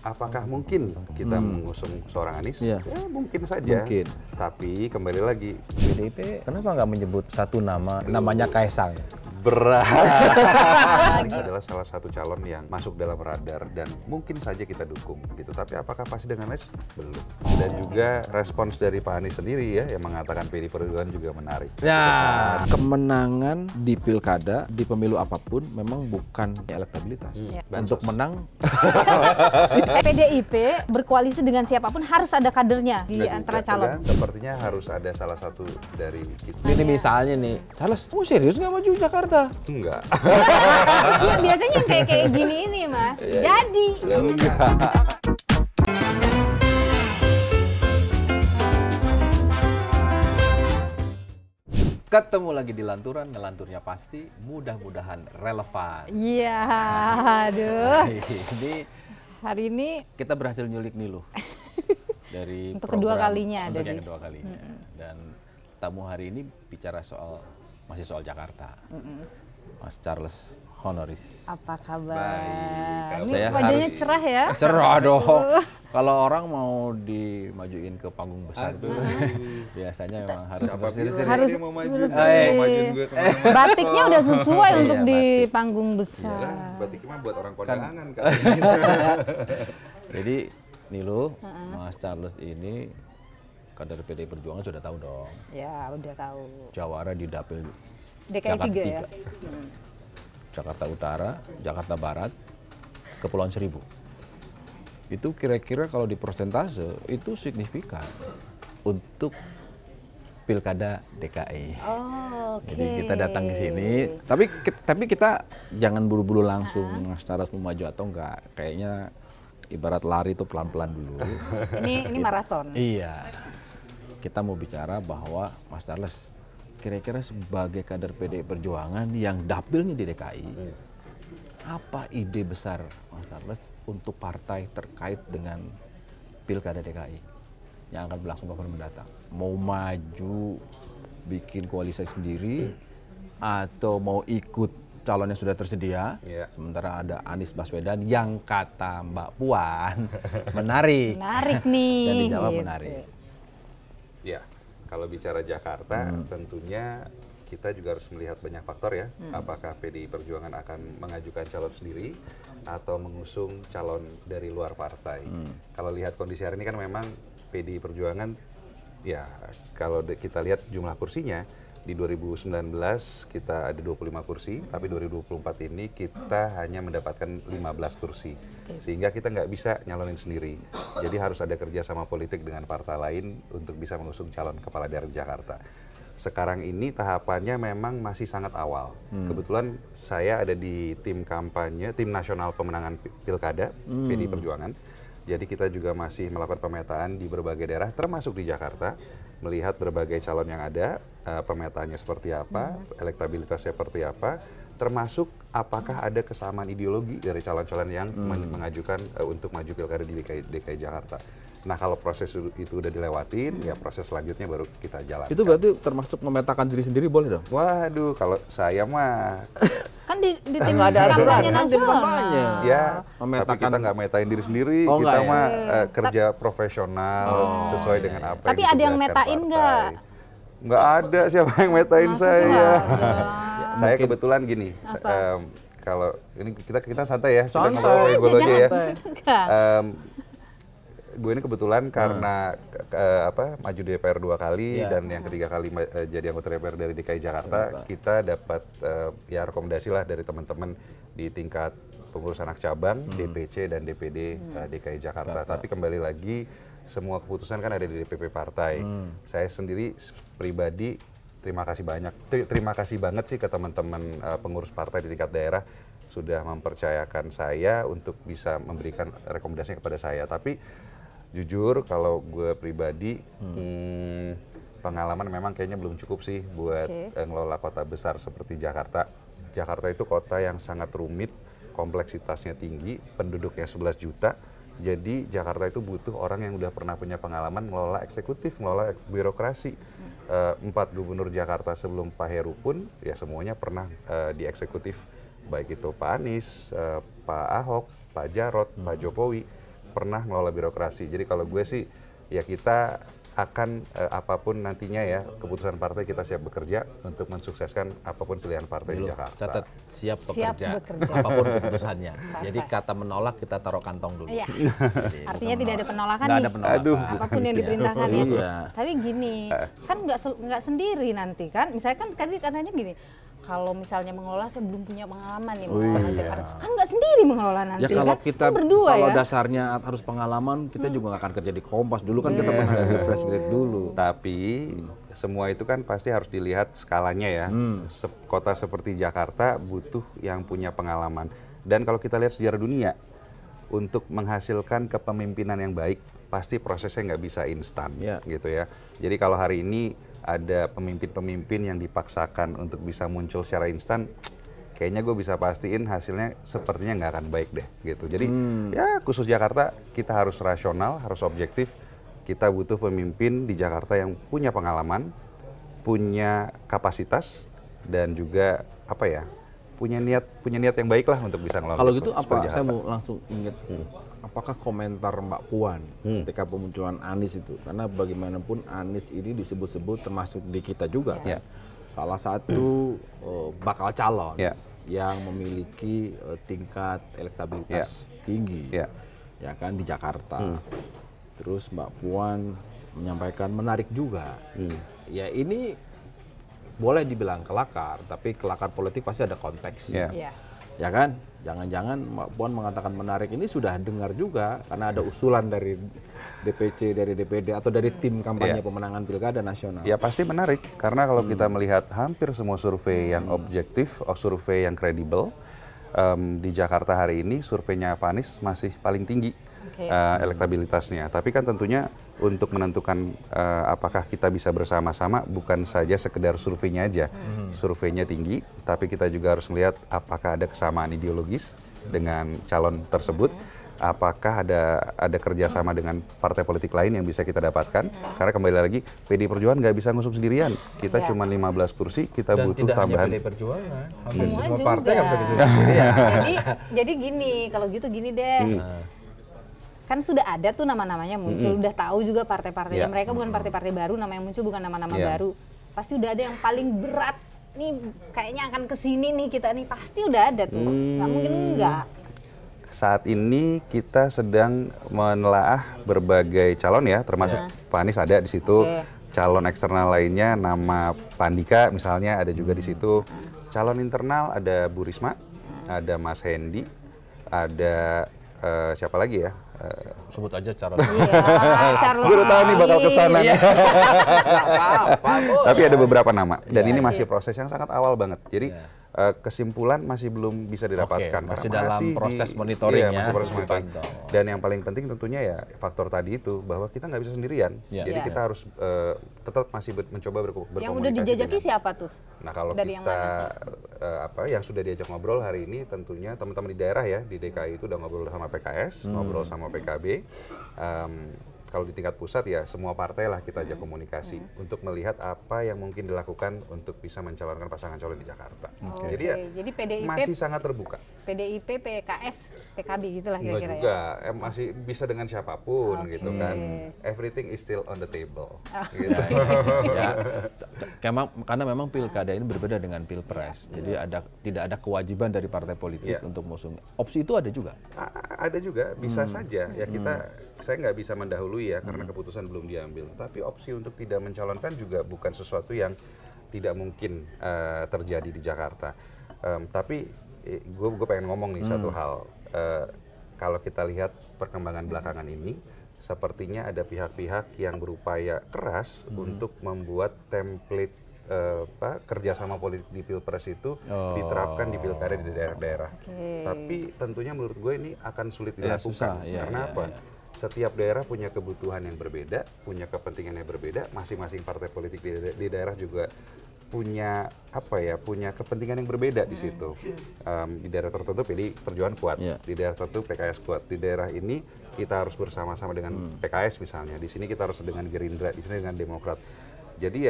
Apakah mungkin kita mengusung seorang Anies? Iya. Ya mungkin saja. Mungkin. Tapi kembali lagi, PDIP kenapa nggak menyebut satu nama, namanya Kaisang? berat. Adalah salah satu calon yang masuk dalam radar dan mungkin saja kita dukung gitu. Tapi apakah pasti dengan Anies? Belum. Dan juga respons dari Pak Anies sendiri ya yang mengatakan PD Perjuangan juga menarik. Nah, kemenangan di pilkada, di pemilu apapun memang bukan elektabilitas. Untuk menang, PDIP berkoalisi dengan siapapun harus ada kadernya di Nggak antara juga, calon. kan? Sepertinya harus ada salah satu dari kita. ini misalnya nih, Charles, kamu serius nggak maju Jakarta? Enggak. Iya, biasanya yang kayak gini ini, Mas. Jadi. Ketemu lagi di Lanturan, ngelanturnya pasti, mudah-mudahan relevan. Iya, aduh. Ini Hari ini kita berhasil nyulik Niluh dari Untuk kedua program- kalinya ada untuk yang di- kedua kalinya. Dan tamu hari ini bicara masih soal Jakarta. Mas Charles Honoris. apa kabar? Baik, Ini saya wajahnya harus- cerah ya. Cerah dong. Kalau orang mau dimajuin ke panggung besar tuh biasanya memang harus Siapa bersih-bersih. bilang Harus dia mau maju? bersih. Mau majuin gue kemana-mana. Batiknya udah sesuai untuk Iya, di batik. panggung Iyalah, besar. batik mah buat orang kondangan kan. Jadi Niluh, Mas Charles ini kader PD Perjuangan sudah tahu dong. Ya, udah tahu. Jawara di Dapil DKI Jakarta 3 ya. Jakarta Utara, Jakarta Barat, Kepulauan Seribu. Itu kira-kira kalau di persentase itu signifikan untuk Pilkada DKI. Oh, oke. Jadi kita datang ke sini, tapi kita jangan buru-buru langsung Mas Charles mau maju atau enggak. Kayaknya ibarat lari itu pelan-pelan dulu. Ini maraton. Iya. Kita mau bicara bahwa Mas Charles kira-kira sebagai kader PDI Perjuangan yang dapilnya di DKI, apa ide besar Mas Charles untuk partai terkait dengan Pilkada DKI yang akan berlangsung November mendatang? Mau maju bikin koalisi sendiri atau mau ikut calon yang sudah tersedia? Iya. Sementara ada Anies Baswedan yang kata Mbak Puan menarik. Menarik nih. Dan dijawab gitu. menarik. Ya, kalau bicara Jakarta, tentunya kita juga harus melihat banyak faktor ya. Apakah PDI Perjuangan akan mengajukan calon sendiri atau mengusung calon dari luar partai. Kalau lihat kondisi hari ini kan memang PDI Perjuangan, ya kalau kita lihat jumlah kursinya, di 2019 kita ada 25 kursi, tapi 2024 ini kita hanya mendapatkan 15 kursi. Sehingga kita nggak bisa nyalonin sendiri. Jadi harus ada kerjasama politik dengan partai lain untuk bisa mengusung calon kepala daerah di Jakarta. Sekarang ini tahapannya memang masih sangat awal. Kebetulan saya ada di tim kampanye, tim nasional pemenangan pilkada PDI Perjuangan. Jadi kita juga masih melakukan pemetaan di berbagai daerah, termasuk di Jakarta, melihat berbagai calon yang ada, pemetaannya seperti apa, elektabilitasnya seperti apa, termasuk apakah ada kesamaan ideologi dari calon-calon yang mengajukan untuk maju pilkada di DKI Jakarta. Nah kalau proses itu udah dilewatin, ya proses selanjutnya baru kita jalankan. Itu berarti termasuk memetakan diri sendiri boleh dong? Waduh, kalau saya mah Kan di tim Nggak ada aturan, kampanye kan tim nasional. kampanye. ya, tapi Memetakan- kita nggak metain diri sendiri, Oh, kita nggak ya? mah kerja profesional sesuai dengan apa Tapi ada yang ditugaskan metain partai. nggak? Nggak ada, siapa yang metain Masa saya? nggak Saya kebetulan gini, kalau ini kita santai ya, kita Santai. ngobrol gue aja ya. Enggak. Gue ini kebetulan karena maju di DPR 2 kali Iya. dan yang ketiga kali jadi anggota DPR dari DKI Jakarta, kita dapat ya rekomendasi lah dari teman-teman di tingkat pengurus anak cabang, DPC dan DPD DKI Jakarta. Tapi kembali lagi semua keputusan kan ada di DPP partai. Saya sendiri pribadi terima kasih banget sih ke teman-teman pengurus partai di tingkat daerah sudah mempercayakan saya untuk bisa memberikan rekomendasinya kepada saya. Tapi jujur kalau gue pribadi pengalaman memang kayaknya belum cukup sih buat ngelola kota besar seperti Jakarta. Jakarta itu kota yang sangat rumit, kompleksitasnya tinggi, penduduknya 11 juta. Jadi Jakarta itu butuh orang yang udah pernah punya pengalaman ngelola eksekutif, ngelola birokrasi. 4 gubernur Jakarta sebelum Pak Heru pun ya semuanya pernah di eksekutif. Baik itu Pak Anies, Pak Ahok, Pak Jarot, Pak Jokowi. pernah ngelola birokrasi. Jadi kalau gue sih ya kita akan apapun nantinya ya keputusan partai kita siap bekerja untuk mensukseskan apapun pilihan partai di Jakarta. Catat, siap Siap bekerja, bekerja. apapun keputusannya. Jadi kata menolak kita taruh kantong dulu. Iya. Jadi, Artinya tidak ada penolakan nggak nih. ada penolakan. Aduh. Apapun yang Iya. diperintahkan ya. Iya. Tapi gini, kan nggak sendiri nanti kan. Misalnya kan tadi katanya gini, kalau misalnya mengelola saya belum punya pengalaman nih mengelola iya. Jakarta. Kan nggak sendiri mengelola nanti Ya kalau kan. kita Kan berdua kalau ya. dasarnya harus pengalaman, kita juga nggak akan kerja di Kompas. Dulu kan kita pernah dari fresh grade dulu. Tapi semua itu kan pasti harus dilihat skalanya ya. Kota seperti Jakarta butuh yang punya pengalaman. Dan kalau kita lihat sejarah dunia, untuk menghasilkan kepemimpinan yang baik, pasti prosesnya nggak bisa instan, Ya. gitu ya. Jadi kalau hari ini ada pemimpin-pemimpin yang dipaksakan untuk bisa muncul secara instan, kayaknya gue bisa pastiin hasilnya sepertinya nggak akan baik deh, gitu. Jadi ya khusus Jakarta kita harus rasional, harus objektif. Kita butuh pemimpin di Jakarta yang punya pengalaman, punya kapasitas, dan juga apa ya, punya niat yang baik lah untuk bisa ngelola. Kalau gitu apa? Jakarta. Saya mau langsung ingat. Apakah komentar Mbak Puan ketika pemunculan Anies itu? Karena bagaimanapun Anies ini disebut-sebut termasuk di kita juga kan. Ya. Salah satu bakal calon Ya. yang memiliki tingkat elektabilitas tinggi, Ya. ya kan di Jakarta. Terus Mbak Puan menyampaikan menarik juga. Ya ini boleh dibilang kelakar, tapi kelakar politik pasti ada konteksnya. Iya. Ya kan? Jangan-jangan Mbak Puan mengatakan menarik ini sudah dengar juga karena ada usulan dari DPC, dari DPD atau dari tim kampanye pemenangan Pilkada Nasional. Ya pasti menarik, karena kalau kita melihat hampir semua survei yang objektif, survei yang kredibel, di Jakarta hari ini surveinya Pak Anies masih paling tinggi elektabilitasnya. Tapi kan tentunya untuk menentukan apakah kita bisa bersama-sama bukan saja sekedar surveinya aja. Surveinya tinggi, tapi kita juga harus melihat apakah ada kesamaan ideologis dengan calon tersebut. Apakah ada kerjasama dengan partai politik lain yang bisa kita dapatkan? Karena kembali lagi, PDI Perjuangan nggak bisa ngusung sendirian. Kita cuma 15 kursi, kita Dan butuh tidak tambahan. hanya PDI Perjuangan, hampir Semua semua juga. partai nggak bisa ngusung sendirian. jadi gini, kalau gitu gini deh. Kan sudah ada tuh nama-namanya muncul, udah tahu juga partai-partainya. Ya. Mereka bukan partai-partai baru, nama yang muncul bukan nama-nama baru. Pasti udah ada yang paling berat nih, kayaknya akan kesini nih kita nih, pasti udah ada tuh. Nggak mungkin enggak. Saat ini kita sedang menelaah berbagai calon ya, termasuk Pak Anies ada di situ. Calon eksternal lainnya, nama Pak Andika misalnya ada juga di situ. Calon internal ada Bu Risma, ada Mas Hendy, ada siapa lagi ya? Sebut aja cara. Iya, Charles. Gue udah tahu nih bakal kesana. Iya. Apa-apa. Tapi ada beberapa nama, dan ini masih proses yang sangat awal banget. Jadi kesimpulan masih belum bisa didapatkan. Masih karena dalam proses monitoring ya. masih proses monitoring. Betul. Dan yang paling penting tentunya ya faktor tadi itu, bahwa kita nggak bisa sendirian. Ya. Jadi Ya. kita harus tetap masih mencoba berkomunikasi. Yang udah dijajaki dengan- siapa tuh? Nah kalau Dari yang kita yang sudah diajak ngobrol hari ini, tentunya teman-teman di daerah ya, di DKI itu udah ngobrol sama PKS, ngobrol sama PKB. Kalau di tingkat pusat ya semua partai lah kita ajak komunikasi untuk melihat apa yang mungkin dilakukan untuk bisa mencalonkan pasangan calon di Jakarta. Jadi ya Jadi PDIP, masih sangat terbuka. PDIP, PKS, PKB gitulah Enggak kira-kira juga, ya. masih bisa dengan siapapun gitu kan. Everything is still on the table. Gitu. Ya, karena memang pilkada ini berbeda dengan pilpres. Jadi tidak ada kewajiban dari partai politik untuk mengusung. Opsi itu ada juga. Ada juga, bisa saja ya saya nggak bisa mendahului ya karena keputusan belum diambil. Tapi opsi untuk tidak mencalonkan juga bukan sesuatu yang tidak mungkin terjadi di Jakarta. Tapi gue pengen ngomong nih satu hal. Kalau kita lihat perkembangan belakangan ini, sepertinya ada pihak-pihak yang berupaya keras untuk membuat template kerjasama politik di pilpres itu diterapkan di pilkada di daerah-daerah. Tapi tentunya menurut gue ini akan sulit dilakukan. Karena apa? Setiap daerah punya kebutuhan yang berbeda, punya kepentingan yang berbeda. Masing-masing partai politik di daerah juga punya punya kepentingan yang berbeda di situ. Di daerah tertentu PDI Perjuangan kuat, di daerah tertentu PKS kuat. Di daerah ini kita harus bersama-sama dengan PKS misalnya. Di sini kita harus dengan Gerindra, di sini dengan Demokrat. Jadi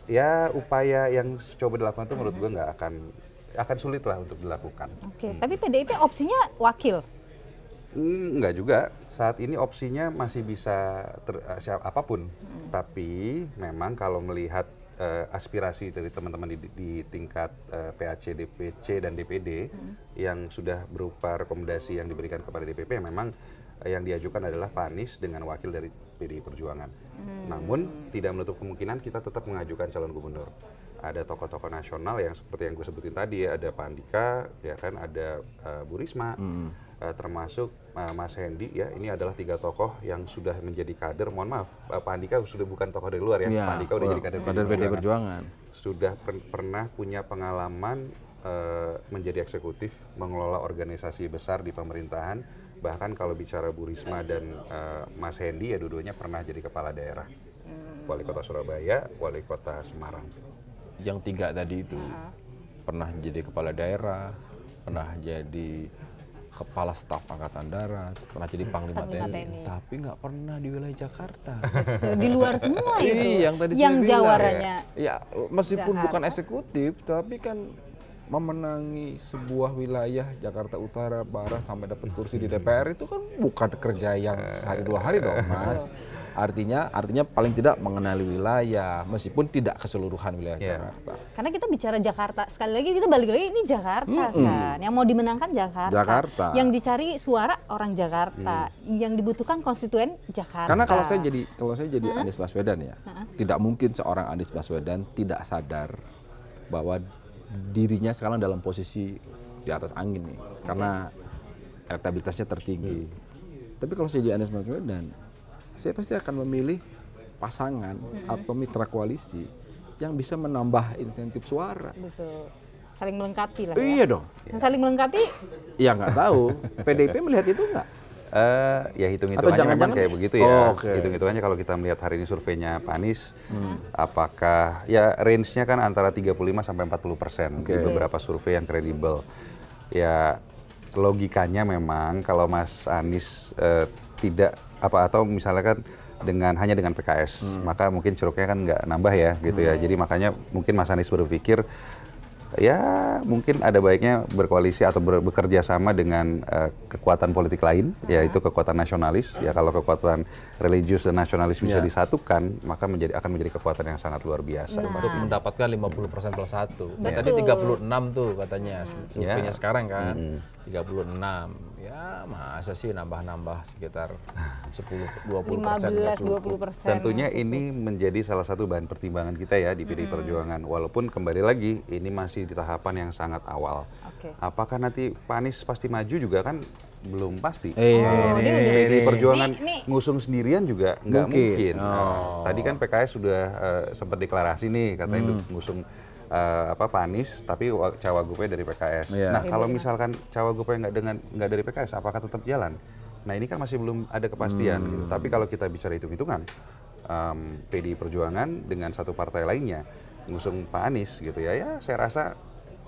ya upaya yang coba dilakukan itu menurut gue nggak akan sulit lah untuk dilakukan. Tapi PDIP opsinya wakil. Enggak juga. Saat ini opsinya masih bisa apapun. Tapi memang kalau melihat aspirasi dari teman-teman di tingkat PAC, DPC, dan DPD yang sudah berupa rekomendasi yang diberikan kepada DPP, memang yang diajukan adalah Pak Anies dengan wakil dari PDI Perjuangan. Namun tidak menutup kemungkinan kita tetap mengajukan calon gubernur. Ada tokoh-tokoh nasional yang seperti yang gue sebutin tadi, ada Pak Andika, ya kan, ada Bu Risma, termasuk Mas Hendy, ya. Ini adalah 3 tokoh yang sudah menjadi kader. Mohon maaf, Pak Andika sudah bukan tokoh dari luar, ya. Ya, Pak Andika udah jadi kader PDI Perjuangan. Sudah pernah punya pengalaman menjadi eksekutif, mengelola organisasi besar di pemerintahan. Bahkan kalau bicara Bu Risma dan Mas Hendy, ya dua-duanya pernah jadi kepala daerah. Wali Kota Surabaya, Wali Kota Semarang. Yang 3 tadi itu pernah jadi kepala daerah, pernah jadi kepala staf angkatan darat, pernah jadi panglima TNI, tapi nggak pernah di wilayah Jakarta. Di luar semua itu. Yang tadi yang saya bilang, jawarannya. Ya, meskipun Jakarta. bukan eksekutif, tapi kan memenangi sebuah wilayah Jakarta Utara, Barat sampai dapat kursi di DPR itu kan bukan kerja yang sehari 2 hari dong, Mas. Artinya paling tidak mengenali wilayah, meskipun tidak keseluruhan wilayah Jakarta. Karena kita bicara Jakarta, sekali lagi kita balik lagi ini Jakarta kan, yang mau dimenangkan Jakarta. Yang dicari suara orang Jakarta, yang dibutuhkan konstituen Jakarta. Karena kalau saya jadi Anies Baswedan, ya, tidak mungkin seorang Anies Baswedan tidak sadar bahwa dirinya sekarang dalam posisi di atas angin nih, karena elektabilitasnya tertinggi. Tapi kalau saya jadi Anies Baswedan, saya pasti akan memilih pasangan atau mitra koalisi yang bisa menambah insentif suara. Betul. Saling melengkapi lah, Iya dong. Saling melengkapi. Ya nggak tahu. PDIP melihat itu nggak? Ya hitung-hitungannya memang kayak begitu ya. Hitung-hitungannya kalau kita melihat hari ini surveinya Pak Anies, apakah ya range-nya kan antara 35 sampai 40% di beberapa survei yang kredibel. Ya logikanya memang kalau Mas Anies tidak atau misalnya kan hanya dengan PKS, maka mungkin ceruknya kan nggak nambah ya gitu ya. Jadi makanya mungkin Mas Anies berpikir ya mungkin ada baiknya berkoalisi atau bekerja sama dengan kekuatan politik lain, yaitu kekuatan nasionalis. Ya kalau kekuatan religius dan nasionalis bisa disatukan, maka akan menjadi kekuatan yang sangat luar biasa. Untuk mendapatkan 50% plus 1. Tadi 36 tuh katanya surveinya sekarang kan. 36. Ya masa sih nambah-nambah sekitar 10-20%. 15-20%. Tentunya ini menjadi salah satu bahan pertimbangan kita ya di PDI Perjuangan. Walaupun kembali lagi ini masih di tahapan yang sangat awal. Apakah nanti Pak Anies pasti maju juga kan belum pasti. PDI Perjuangan ngusung sendirian juga nggak mungkin. Tadi kan PKS sudah sempat deklarasi nih katanya ngusung Pak Anies, tapi cawagupnya dari PKS. Nah kalau misalkan cawagupnya nggak dari PKS, apakah tetap jalan? Nah ini kan masih belum ada kepastian. Gitu. Tapi kalau kita bicara hitung-hitungan, PDI Perjuangan dengan satu partai lainnya ngusung Pak Anies gitu ya, saya rasa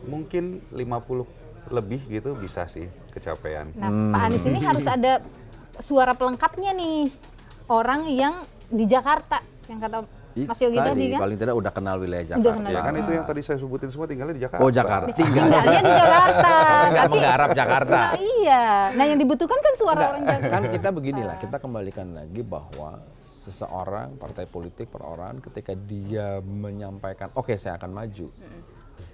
mungkin 50 lebih gitu bisa sih kecapean. Nah Pak Anies ini harus ada suara pelengkapnya nih, orang yang di Jakarta, yang kata Mas Yogi tadi kan? Paling tidak udah kenal wilayah Jakarta. Ya kan itu yang tadi saya sebutin semua tinggalnya di Jakarta. Oh Jakarta. Tinggalnya di Jakarta. Nggak menggarap Jakarta. Nah, iya. Nah yang dibutuhkan kan suara orang Jakarta. Kan kita beginilah, kita kembalikan lagi bahwa seseorang, partai politik, perorangan ketika dia menyampaikan, oke saya akan maju.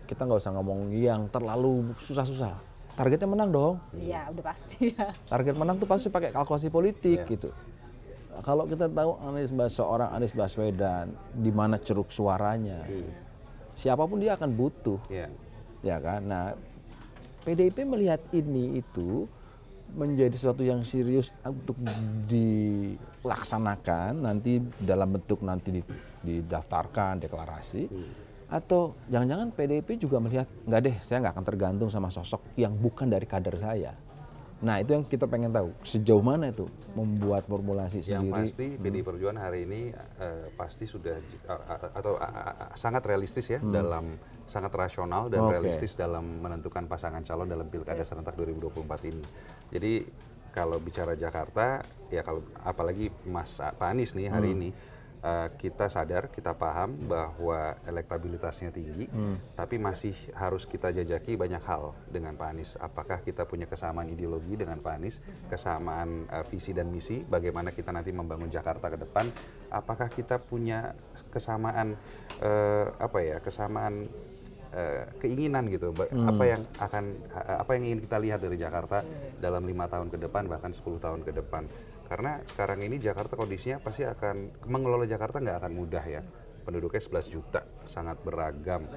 Kita nggak usah ngomong yang terlalu susah-susah. Targetnya menang dong. Iya udah pasti ya. Target menang tuh pasti pakai kalkulasi politik gitu. Kalau kita tahu seorang Anies Baswedan di mana ceruk suaranya, siapapun dia akan butuh, ya kan? Nah, PDIP melihat ini itu menjadi sesuatu yang serius untuk dilaksanakan nanti dalam bentuk nanti didaftarkan deklarasi, atau jangan-jangan PDIP juga melihat nggak deh, saya nggak akan tergantung sama sosok yang bukan dari kader saya. Nah itu yang kita pengen tahu, sejauh mana itu membuat formulasi sendiri. Yang pasti PDI Perjuangan hari ini pasti sudah sangat realistis ya, dalam sangat rasional dan realistis dalam menentukan pasangan calon dalam Pilkada serentak 2024 ini. Jadi kalau bicara Jakarta, ya kalau apalagi Pak Anies nih hari ini, kita sadar, kita paham bahwa elektabilitasnya tinggi, tapi masih harus kita jajaki banyak hal dengan Pak Anies. Apakah kita punya kesamaan ideologi dengan Pak Anies, kesamaan visi dan misi, bagaimana kita nanti membangun Jakarta ke depan, apakah kita punya kesamaan kesamaan keinginan gitu, apa yang ingin kita lihat dari Jakarta dalam 5 tahun ke depan, bahkan 10 tahun ke depan. Karena sekarang ini Jakarta kondisinya pasti mengelola Jakarta nggak akan mudah ya. Penduduknya 11 juta, sangat beragam,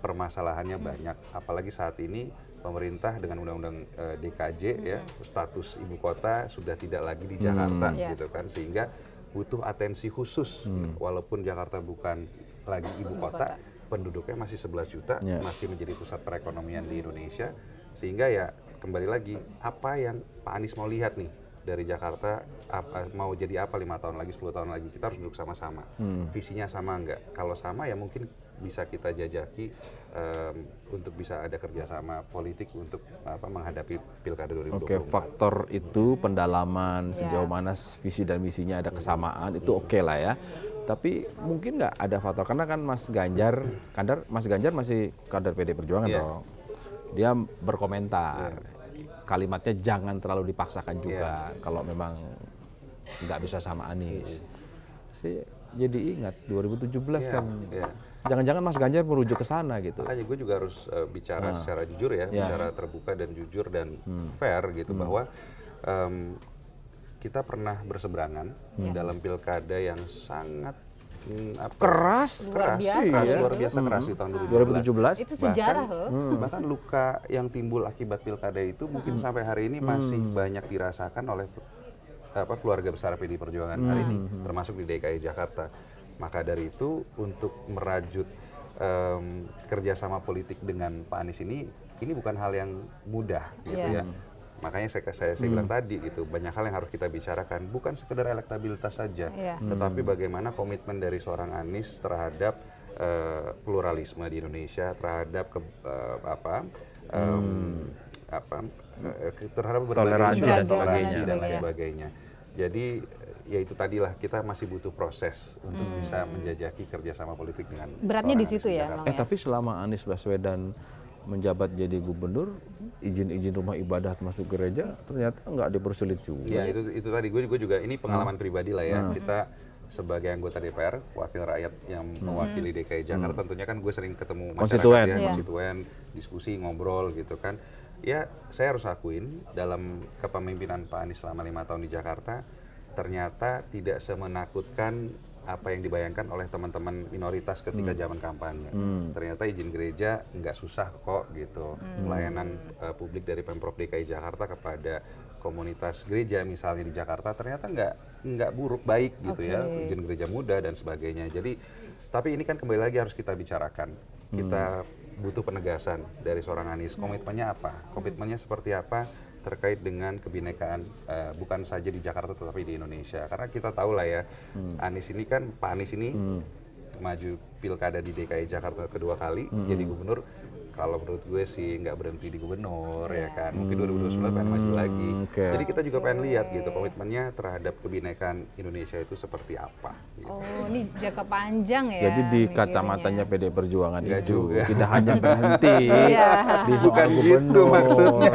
permasalahannya banyak. Apalagi saat ini pemerintah dengan undang-undang DKJ ya, status ibu kota sudah tidak lagi di Jakarta gitu kan, sehingga butuh atensi khusus. Walaupun Jakarta bukan lagi ibu kota, penduduknya masih 11 juta, masih menjadi pusat perekonomian di Indonesia, sehingga ya kembali lagi apa yang Pak Anies mau lihat nih dari Jakarta, mau jadi apa 5 tahun lagi, 10 tahun lagi, kita harus duduk sama-sama. Visinya sama enggak? Kalau sama ya mungkin bisa kita jajaki untuk bisa ada kerjasama politik untuk menghadapi Pilkada 2024. Oke, faktor itu pendalaman sejauh mana visi dan misinya ada kesamaan, itu oke lah ya. Tapi mungkin nggak ada faktor, karena kan Mas Ganjar masih kader PD Perjuangan dong. Dia berkomentar, kalimatnya jangan terlalu dipaksakan juga kalau memang nggak bisa sama Anies. Jadi ingat 2017 kan, jangan-jangan Mas Ganjar merujuk ke sana gitu. Makanya gue juga harus bicara secara jujur ya, bicara terbuka dan jujur dan fair gitu, bahwa kita pernah berseberangan dalam pilkada yang sangat keras luar biasa keras di tahun 2017. Itu sejarah loh. Bahkan luka yang timbul akibat pilkada itu mungkin sampai hari ini masih banyak dirasakan oleh keluarga besar PD Perjuangan hari ini, termasuk di DKI Jakarta. Maka dari itu untuk merajut kerjasama politik dengan Pak Anies ini bukan hal yang mudah gitu ya. Makanya saya bilang tadi gitu, banyak hal yang harus kita bicarakan, bukan sekedar elektabilitas saja, tetapi bagaimana komitmen dari seorang Anies terhadap pluralisme di Indonesia, terhadap terhadap toleransi dan lain sebagainya. Jadi ya itu tadilah, kita masih butuh proses untuk bisa menjajaki kerjasama politik dengan beratnya di situ ya. Tapi selama Anies Baswedan menjabat jadi gubernur, izin rumah ibadah termasuk gereja ternyata nggak dipersulit juga. Ya itu tadi gue juga, ini pengalaman pribadi lah ya. Kita sebagai anggota DPR, wakil rakyat yang mewakili DKI Jakarta, tentunya kan gue sering ketemu masyarakat konstituen, diskusi, ngobrol gitu kan. Ya saya harus akuin dalam kepemimpinan Pak Anies selama 5 tahun di Jakarta, ternyata tidak semenakutkan apa yang dibayangkan oleh teman-teman minoritas ketika zaman kampanye. Ternyata izin gereja nggak susah kok gitu. Pelayanan publik dari Pemprov DKI Jakarta kepada komunitas gereja misalnya di Jakarta ternyata nggak buruk, baik gitu ya. Izin gereja mudah dan sebagainya. Jadi tapi ini kan kembali lagi harus kita bicarakan. Kita butuh penegasan dari seorang Anies. Komitmennya apa? Komitmennya seperti apa terkait dengan kebinekaan, bukan saja di Jakarta tetapi di Indonesia. Karena kita tahu lah ya, Pak Anies ini maju pilkada di DKI Jakarta kedua kali jadi gubernur. Kalau menurut gue sih nggak berhenti di gubernur ya kan, mungkin 2029 pengen maju lagi. Jadi kita juga pengen lihat gitu komitmennya terhadap kebinekaan Indonesia itu seperti apa gitu. Oh, ini jangka panjang ya. Jadi di kacamatanya PD Perjuangan itu tidak hanya berhenti di bukan gubernur gitu maksudnya.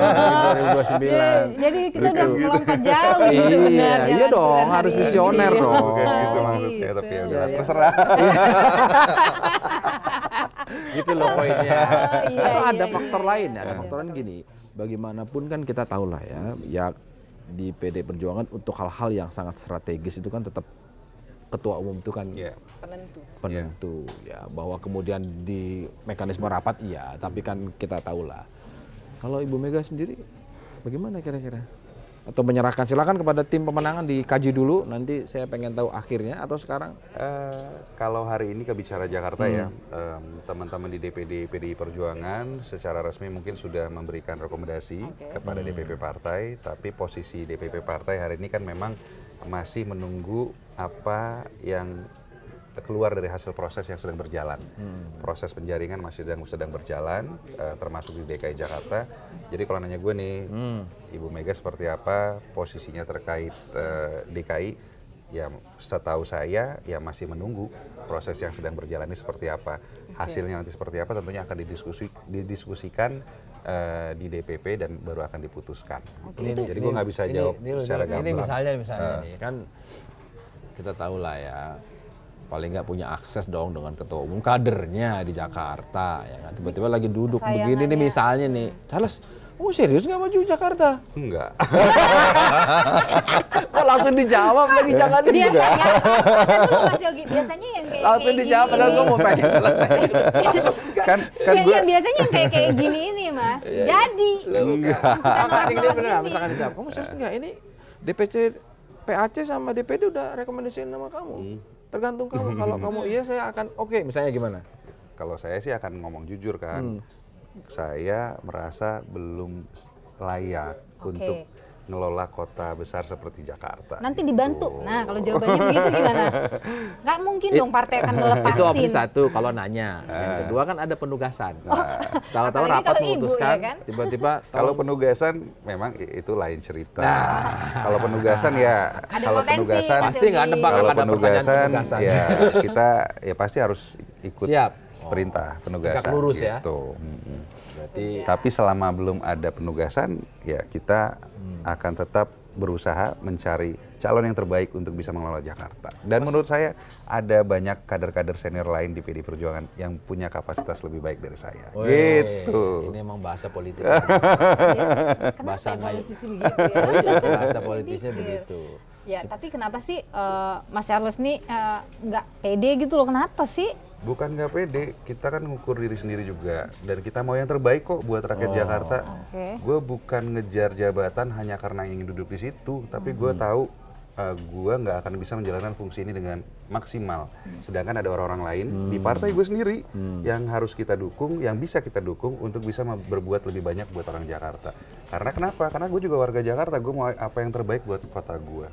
2029. Jadi kita udah melompat jauh sebenarnya. Iya dong, harus visioner dong. Bukan gitu maksudnya, tapi ya udah terserah. Gitu loh poinnya. Ada faktor lain ya, ada faktor lain gini. Bagaimanapun kan kita tahu lah ya di PD Perjuangan untuk hal-hal yang sangat strategis itu kan tetap ketua umum itu kan penentu ya, bahwa kemudian di mekanisme rapat tapi kan kita tahu lah. Kalau Ibu Mega sendiri bagaimana kira-kira? Atau menyerahkan, silakan kepada tim pemenangan dikaji dulu, nanti saya pengen tahu akhirnya, atau sekarang? Kalau hari ini ke bicara Jakarta ya, teman-teman di DPD PDI Perjuangan secara resmi mungkin sudah memberikan rekomendasi kepada DPP Partai, tapi posisi DPP Partai hari ini kan memang masih menunggu apa yang keluar dari hasil proses yang sedang berjalan. Proses penjaringan masih sedang berjalan, termasuk di DKI Jakarta. Jadi kalau nanya gue nih, Ibu Mega seperti apa posisinya terkait DKI, ya setahu saya ya masih menunggu proses yang sedang berjalan ini seperti apa. Hasilnya nanti seperti apa tentunya akan didiskusikan di DPP dan baru akan diputuskan. Jadi gue nggak bisa jawab secara gamblang. Ini misalnya nih kan kita tahu lah ya, paling nggak punya akses dong dengan ketua umum kadernya di Jakarta, ya kan? Tiba-tiba lagi duduk begini nih misalnya nih, Charles, serius nggak maju Jakarta? Enggak. Kok langsung dijawab lagi, jangan biasanya dulu Mas Yogi, biasanya yang kayak langsung dijawab, padahal gue mau pengen selesai. kan yang biasanya yang kayak gini ini Mas, jadi misalkan dijawab, kamu serius nggak ini DPC PAC sama DPD udah rekomendasiin nama kamu, tergantung kamu. Kalau kamu iya saya akan oke, misalnya gimana? Kalau saya sih akan ngomong jujur kan, saya merasa belum layak untuk ngelola kota besar seperti Jakarta. Nanti dibantu. Nah, kalau jawabannya begitu gimana? Nggak mungkin dong partai akan melepasin. Itu opsi satu kalau nanya. Yang kedua kan ada penugasan. Tahu-tahu rapat memutuskan, ya kan? Tiba-tiba kalau penugasan memang itu lain cerita. Kalau penugasan ya, ada kalau potensi, penugasan pasti nggak nebak kalau ada penugasan ya kita ya pasti harus ikut perintah penugasan. Tegak lurus gitu. Berarti tapi selama belum ada penugasan ya kita akan tetap berusaha mencari calon yang terbaik untuk bisa mengelola Jakarta. Dan menurut saya ada banyak kader-kader senior lain di PD Perjuangan yang punya kapasitas lebih baik dari saya. Gitu. Ini emang bahasa politik. Bahasa politisi begitu ya. Bahasa politisnya begitu. Ya, tapi kenapa sih Mas Charles nih nggak pede gitu loh? Kenapa sih? Bukan nggak pede, kita kan ngukur diri sendiri juga. Dan kita mau yang terbaik kok buat rakyat Jakarta. Gue bukan ngejar jabatan hanya karena ingin duduk di situ, tapi gue tahu gue nggak akan bisa menjalankan fungsi ini dengan maksimal. Sedangkan ada orang-orang lain di partai gue sendiri yang harus kita dukung, yang bisa kita dukung untuk bisa berbuat lebih banyak buat orang Jakarta. Karena kenapa? Karena gue juga warga Jakarta, gue mau apa yang terbaik buat kota gue.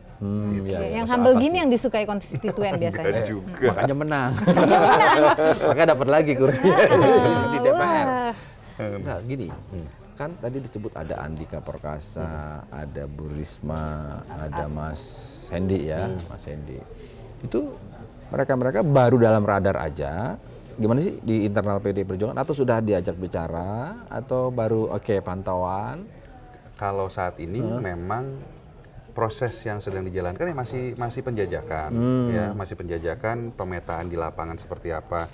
Gitu. Yang humble gini yang disukai konstituen biasanya. Juga. Makanya menang. Makanya dapat lagi kursinya di DPR. Nah gini, kan tadi disebut ada Andika Perkasa, ada Bu Risma, ada Mas Hendi ya, Mas Hendi. Itu mereka baru dalam radar aja. Gimana sih di internal PD Perjuangan? Atau sudah diajak bicara? Atau baru pantauan? Kalau saat ini memang proses yang sedang dijalankan ya masih penjajakan, ya masih penjajakan, pemetaan di lapangan seperti apa.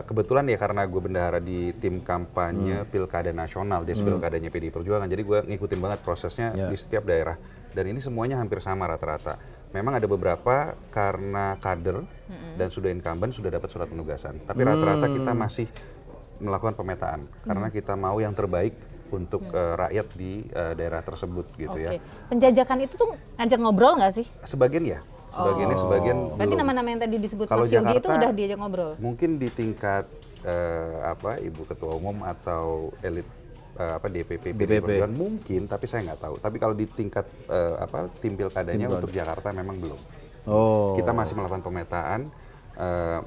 Kebetulan ya karena gue bendahara di tim kampanye Pilkada Nasional, Pilkadanya PDI Perjuangan, jadi gue ngikutin banget prosesnya di setiap daerah. Dan ini semuanya hampir sama rata-rata. Memang ada beberapa karena kader dan sudah incumbent sudah dapat surat penugasan. Tapi rata-rata kita masih melakukan pemetaan karena kita mau yang terbaik untuk rakyat di daerah tersebut gitu ya. Penjajakan itu tuh ngajak ngobrol nggak sih? Sebagian ya. Sebagian berarti belum. nama-nama yang tadi disebut Kalau Mas Yogi Jakarta, itu udah diajak ngobrol? Mungkin di tingkat Ibu Ketua Umum atau elit DPP PD Perjuangan mungkin, tapi saya nggak tahu. Tapi kalau di tingkat tim pilkadanya untuk Jakarta memang belum. Kita masih melakukan pemetaan,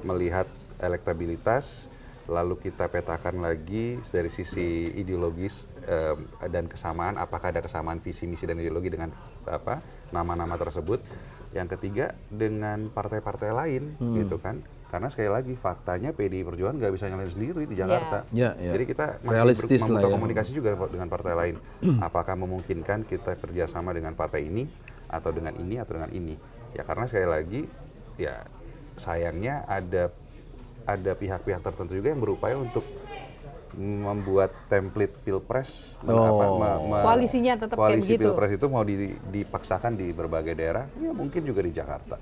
melihat elektabilitas, lalu kita petakan lagi dari sisi ideologis dan kesamaan, apakah ada kesamaan visi misi dan ideologi dengan nama-nama tersebut. Yang ketiga dengan partai-partai lain gitu kan, karena sekali lagi faktanya PDI Perjuangan nggak bisa nyalain sendiri di Jakarta. Jadi kita masih membuka komunikasi juga dengan partai lain. Apakah memungkinkan kita kerjasama dengan partai ini atau dengan ini atau dengan ini? Ya karena sekali lagi ya sayangnya ada pihak-pihak tertentu juga yang berupaya untuk membuat template pilpres, koalisinya tetap koalisi kayak begitu. Pilpres itu mau dipaksakan di berbagai daerah, ya mungkin juga di Jakarta.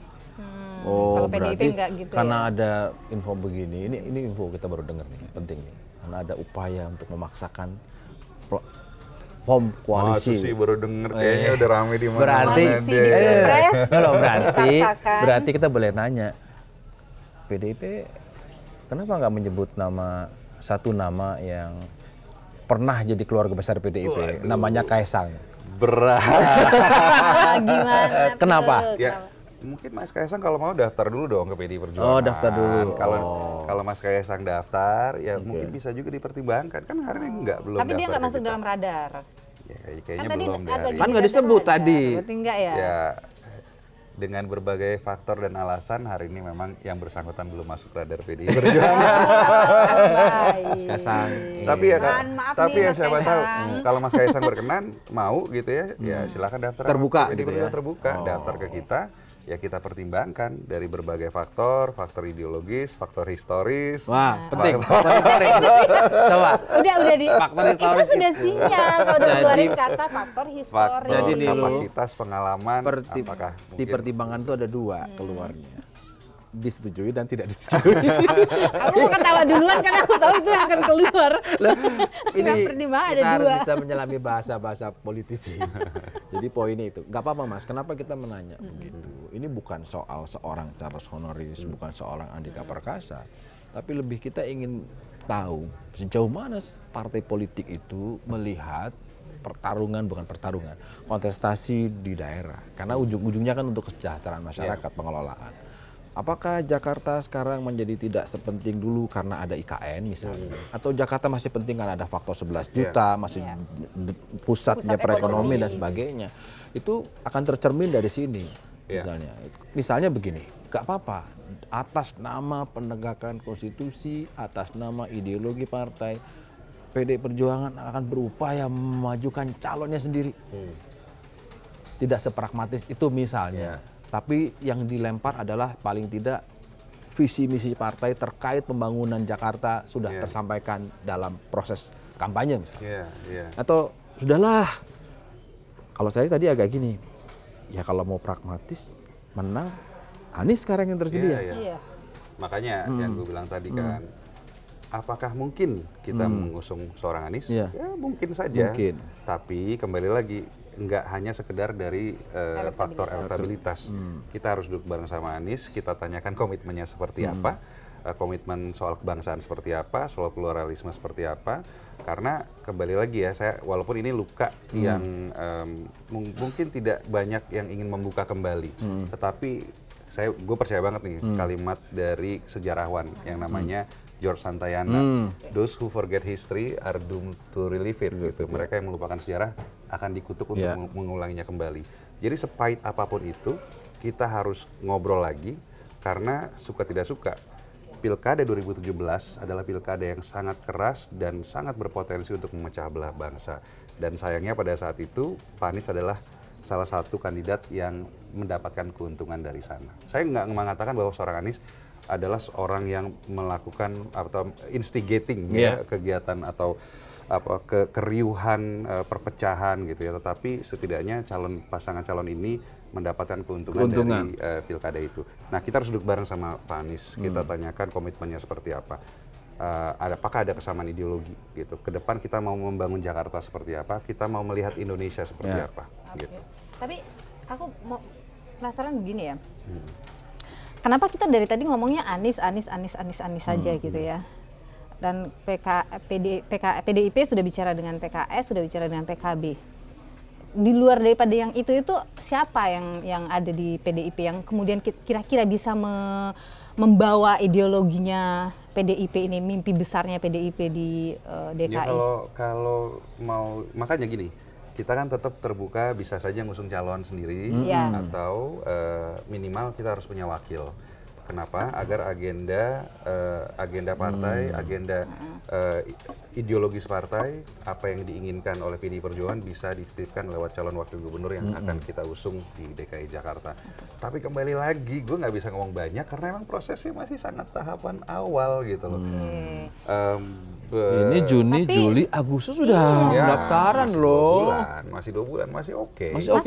Kalau PDIP enggak gitu karena ya? ada info begini, ini info kita baru dengar nih, penting nih. Karena ada upaya untuk memaksakan form koalisi. Masa sih baru denger, kayaknya udah rame di mana. Berarti koalisi di Pilpres. Berarti kita boleh nanya, PDIP kenapa nggak menyebut satu nama yang pernah jadi keluarga besar PDIP, namanya Kaisang? Berat. Gimana? Kenapa? Ya, mungkin Mas Kaisang kalau mau daftar dulu dong ke PDI Perjuangan. Daftar dulu. Kalau Mas Kaisang daftar, ya mungkin bisa juga dipertimbangkan. Kan hari ini belum. Tapi dia nggak masuk dalam radar. Ya, kayaknya Kan belum deh. Kan nggak disebut tadi. Berarti enggak ya? Ya, dengan berbagai faktor dan alasan hari ini memang yang bersangkutan belum masuk radar PDI Perjuangan. Tapi ya tapi ya siapa tahu kalau Mas Kaisang berkenan mau gitu ya, ya silakan daftar. Terbuka PDI gitu ya. Terbuka, daftar ke kita. Ya kita pertimbangkan dari berbagai faktor ideologis, faktor historis. Wah, penting. Faktor historis. Coba. Udah di. Faktor historis itu sudah sinyal kalau udah keluarin kata faktor historis. Jadi Jadi kapasitas, pengalaman, apakah di mungkin pertimbangan itu ada dua keluarnya. Disetujui dan tidak disetujui. Aku mau ketawa duluan karena aku tahu itu akan keluar. Ini pertimbangan kita ada harus dua. bisa menyelami bahasa-bahasa politisi. Jadi poinnya itu. Nggak apa-apa Mas, kenapa kita menanya begitu? Ini bukan soal seorang Charles Honoris, bukan seorang Andika Perkasa. Tapi lebih kita ingin tahu sejauh mana partai politik itu melihat kontestasi di daerah. Karena ujung-ujungnya kan untuk kesejahteraan masyarakat, pengelolaan. Apakah Jakarta sekarang menjadi tidak sepenting dulu karena ada IKN misalnya? Atau Jakarta masih penting karena ada faktor 11 juta, masih pusatnya perekonomian dan sebagainya. Itu akan tercermin dari sini misalnya. Misalnya begini, gak apa-apa atas nama penegakan konstitusi, atas nama ideologi partai, PDI Perjuangan akan berupaya memajukan calonnya sendiri. Tidak sepragmatis itu misalnya. Tapi yang dilempar adalah paling tidak visi misi partai terkait pembangunan Jakarta sudah tersampaikan dalam proses kampanye misalnya. Atau sudahlah, kalau saya tadi agak gini, ya kalau mau pragmatis menang Anies sekarang yang tersedia. Makanya yang gue bilang tadi kan, apakah mungkin kita mengusung seorang Anies? Ya mungkin saja. Mungkin. Tapi kembali lagi, nggak hanya sekedar dari faktor elektabilitas. Kita harus duduk bareng sama Anies, kita tanyakan komitmennya seperti apa, komitmen soal kebangsaan seperti apa, soal pluralisme seperti apa. Karena kembali lagi ya, saya walaupun ini luka yang mungkin tidak banyak yang ingin membuka kembali, tetapi gue percaya banget nih kalimat dari sejarawan yang namanya George Santayana, those who forget history are doomed to relive it. Gitu. Mereka yang melupakan sejarah akan dikutuk untuk mengulanginya kembali. Jadi sepahit apapun itu, kita harus ngobrol lagi, karena suka tidak suka, Pilkada 2017 adalah pilkada yang sangat keras dan sangat berpotensi untuk memecah belah bangsa. Dan sayangnya pada saat itu, Pak Anies adalah salah satu kandidat yang mendapatkan keuntungan dari sana. Saya nggak mengatakan bahwa seorang Anies adalah seorang yang melakukan atau instigating kegiatan atau keriuhan, perpecahan gitu ya, tetapi setidaknya pasangan calon ini mendapatkan keuntungan. Dari pilkada itu. Nah, kita harus duduk bareng sama Pak Anies, kita tanyakan komitmennya seperti apa. Apakah ada kesamaan ideologi gitu. Ke depan kita mau membangun Jakarta seperti apa, kita mau melihat Indonesia seperti apa gitu. Tapi aku mau penasaran begini ya. Kenapa kita dari tadi ngomongnya Anies saja gitu ya? Dan PDIP sudah bicara dengan PKS, sudah bicara dengan PKB. Di luar daripada yang itu siapa yang ada di PDIP yang kemudian kira-kira bisa membawa ideologinya PDIP ini, mimpi besarnya PDIP di DKI? Ya, kalau mau, makanya gini, kita kan tetap terbuka, bisa saja ngusung calon sendiri, atau minimal kita harus punya wakil. Kenapa? Agar agenda partai, agenda ideologis partai, apa yang diinginkan oleh PDI Perjuangan bisa dititipkan lewat calon wakil gubernur yang akan kita usung di DKI Jakarta. Tapi kembali lagi, gue nggak bisa ngomong banyak karena emang prosesnya masih sangat tahapan awal gitu loh. Ini Juni, Juli, Agustus sudah pendaftaran loh. Masih 2 bulan, masih oke. Masih oke.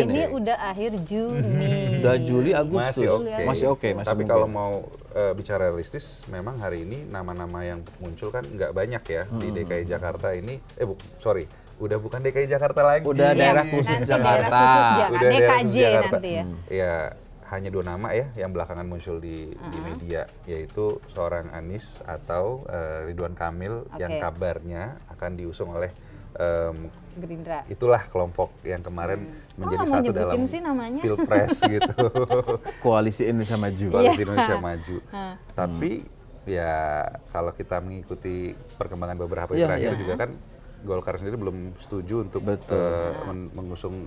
Ini udah akhir Juni. Udah Juli, Agustus. Masih oke. Tapi kalau mau bicara realistis, memang hari ini nama-nama yang muncul kan nggak banyak ya di DKI Jakarta ini. Udah bukan DKI Jakarta lagi. Udah daerah khusus Jakarta. Daerah khusus udah DKJ nanti ya. Ya, hanya 2 nama ya yang belakangan muncul di media, yaitu seorang Anies atau Ridwan Kamil yang kabarnya akan diusung oleh Gerindra. Itulah kelompok yang kemarin menjadi satu dalam Pilpres gitu. Koalisi Indonesia Maju. Koalisi Indonesia Maju. Tapi ya kalau kita mengikuti perkembangan beberapa hari terakhir juga kan Golkar sendiri belum setuju untuk mengusung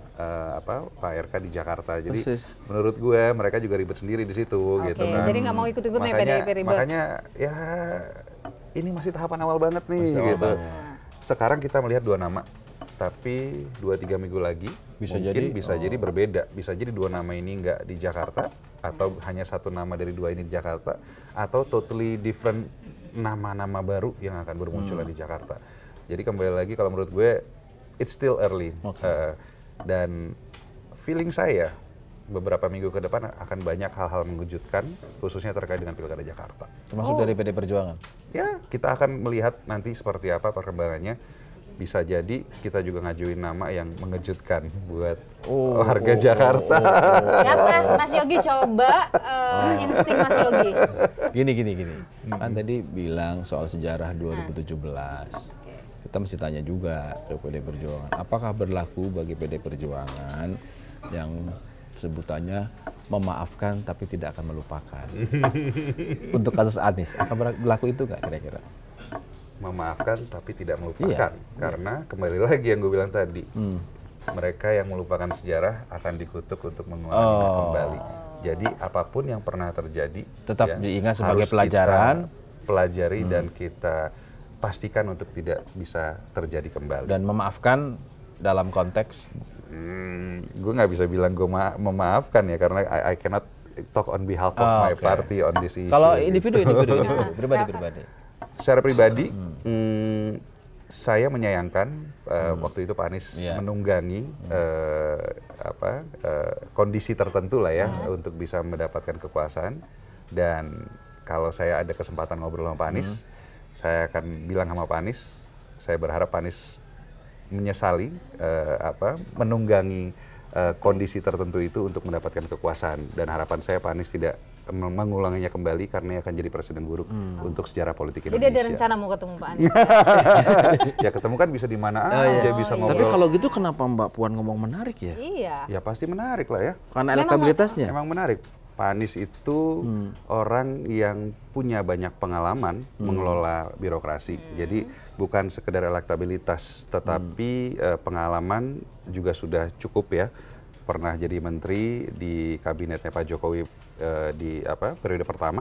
Pak RK di Jakarta. Jadi menurut gue mereka juga ribet sendiri di situ gitu kan. Jadi nggak mau ikut-ikut nih PDIP ribet. Makanya ya ini masih tahapan awal banget nih gitu. Sekarang kita melihat 2 nama, tapi 2-3 minggu lagi bisa jadi berbeda. Bisa jadi 2 nama ini nggak di Jakarta, atau hanya 1 nama dari 2 ini di Jakarta, atau totally different nama-nama baru yang akan bermunculan di Jakarta. Jadi kembali lagi kalau menurut gue it's still early. Dan feeling saya beberapa minggu ke depan akan banyak hal-hal mengejutkan, khususnya terkait dengan Pilkada Jakarta. Termasuk dari PD Perjuangan? Ya, kita akan melihat nanti seperti apa perkembangannya. Bisa jadi kita juga ngajuin nama yang mengejutkan buat warga Jakarta. Siapa? Mas Yogi coba insting Mas Yogi. Gini. Kan tadi bilang soal sejarah 2017. Kita mesti tanya juga ke PD Perjuangan, apakah berlaku bagi PD Perjuangan yang sebutannya memaafkan tapi tidak akan melupakan? Untuk kasus Anies, akan berlaku itu nggak kira-kira? Memaafkan tapi tidak melupakan, karena kembali lagi yang gue bilang tadi, mereka yang melupakan sejarah akan dikutuk untuk mengulanginya kembali. Jadi apapun yang pernah terjadi tetap diingat sebagai pelajaran, kita pelajari dan kita pastikan untuk tidak bisa terjadi kembali. Dan memaafkan dalam konteks? Gue nggak bisa bilang gue memaafkan ya, karena I cannot talk on behalf of my party on this issue. Kalau individu, pribadi. Secara pribadi, saya menyayangkan waktu itu Pak Anies menunggangi kondisi tertentu lah ya untuk bisa mendapatkan kekuasaan. Dan kalau saya ada kesempatan ngobrol sama Pak Anies, saya akan bilang sama Pak Anies, saya berharap Pak Anies menyesali menunggangi kondisi tertentu itu untuk mendapatkan kekuasaan. Dan harapan saya Pak Anies tidak mengulanginya kembali, karena akan jadi presiden buruk untuk sejarah politik Indonesia. Jadi ada rencana mau ketemu Pak Anies? Ya ketemu kan bisa di mana aja, bisa ngobrol. Tapi kalau gitu kenapa Mbak Puan ngomong menarik ya? Iya. Ya pasti menarik lah ya. Karena elektabilitasnya? Emang menarik. Pak Anies itu orang yang punya banyak pengalaman mengelola birokrasi. Jadi bukan sekedar elektabilitas, tetapi pengalaman juga sudah cukup ya. Pernah jadi menteri di kabinetnya Pak Jokowi di periode pertama.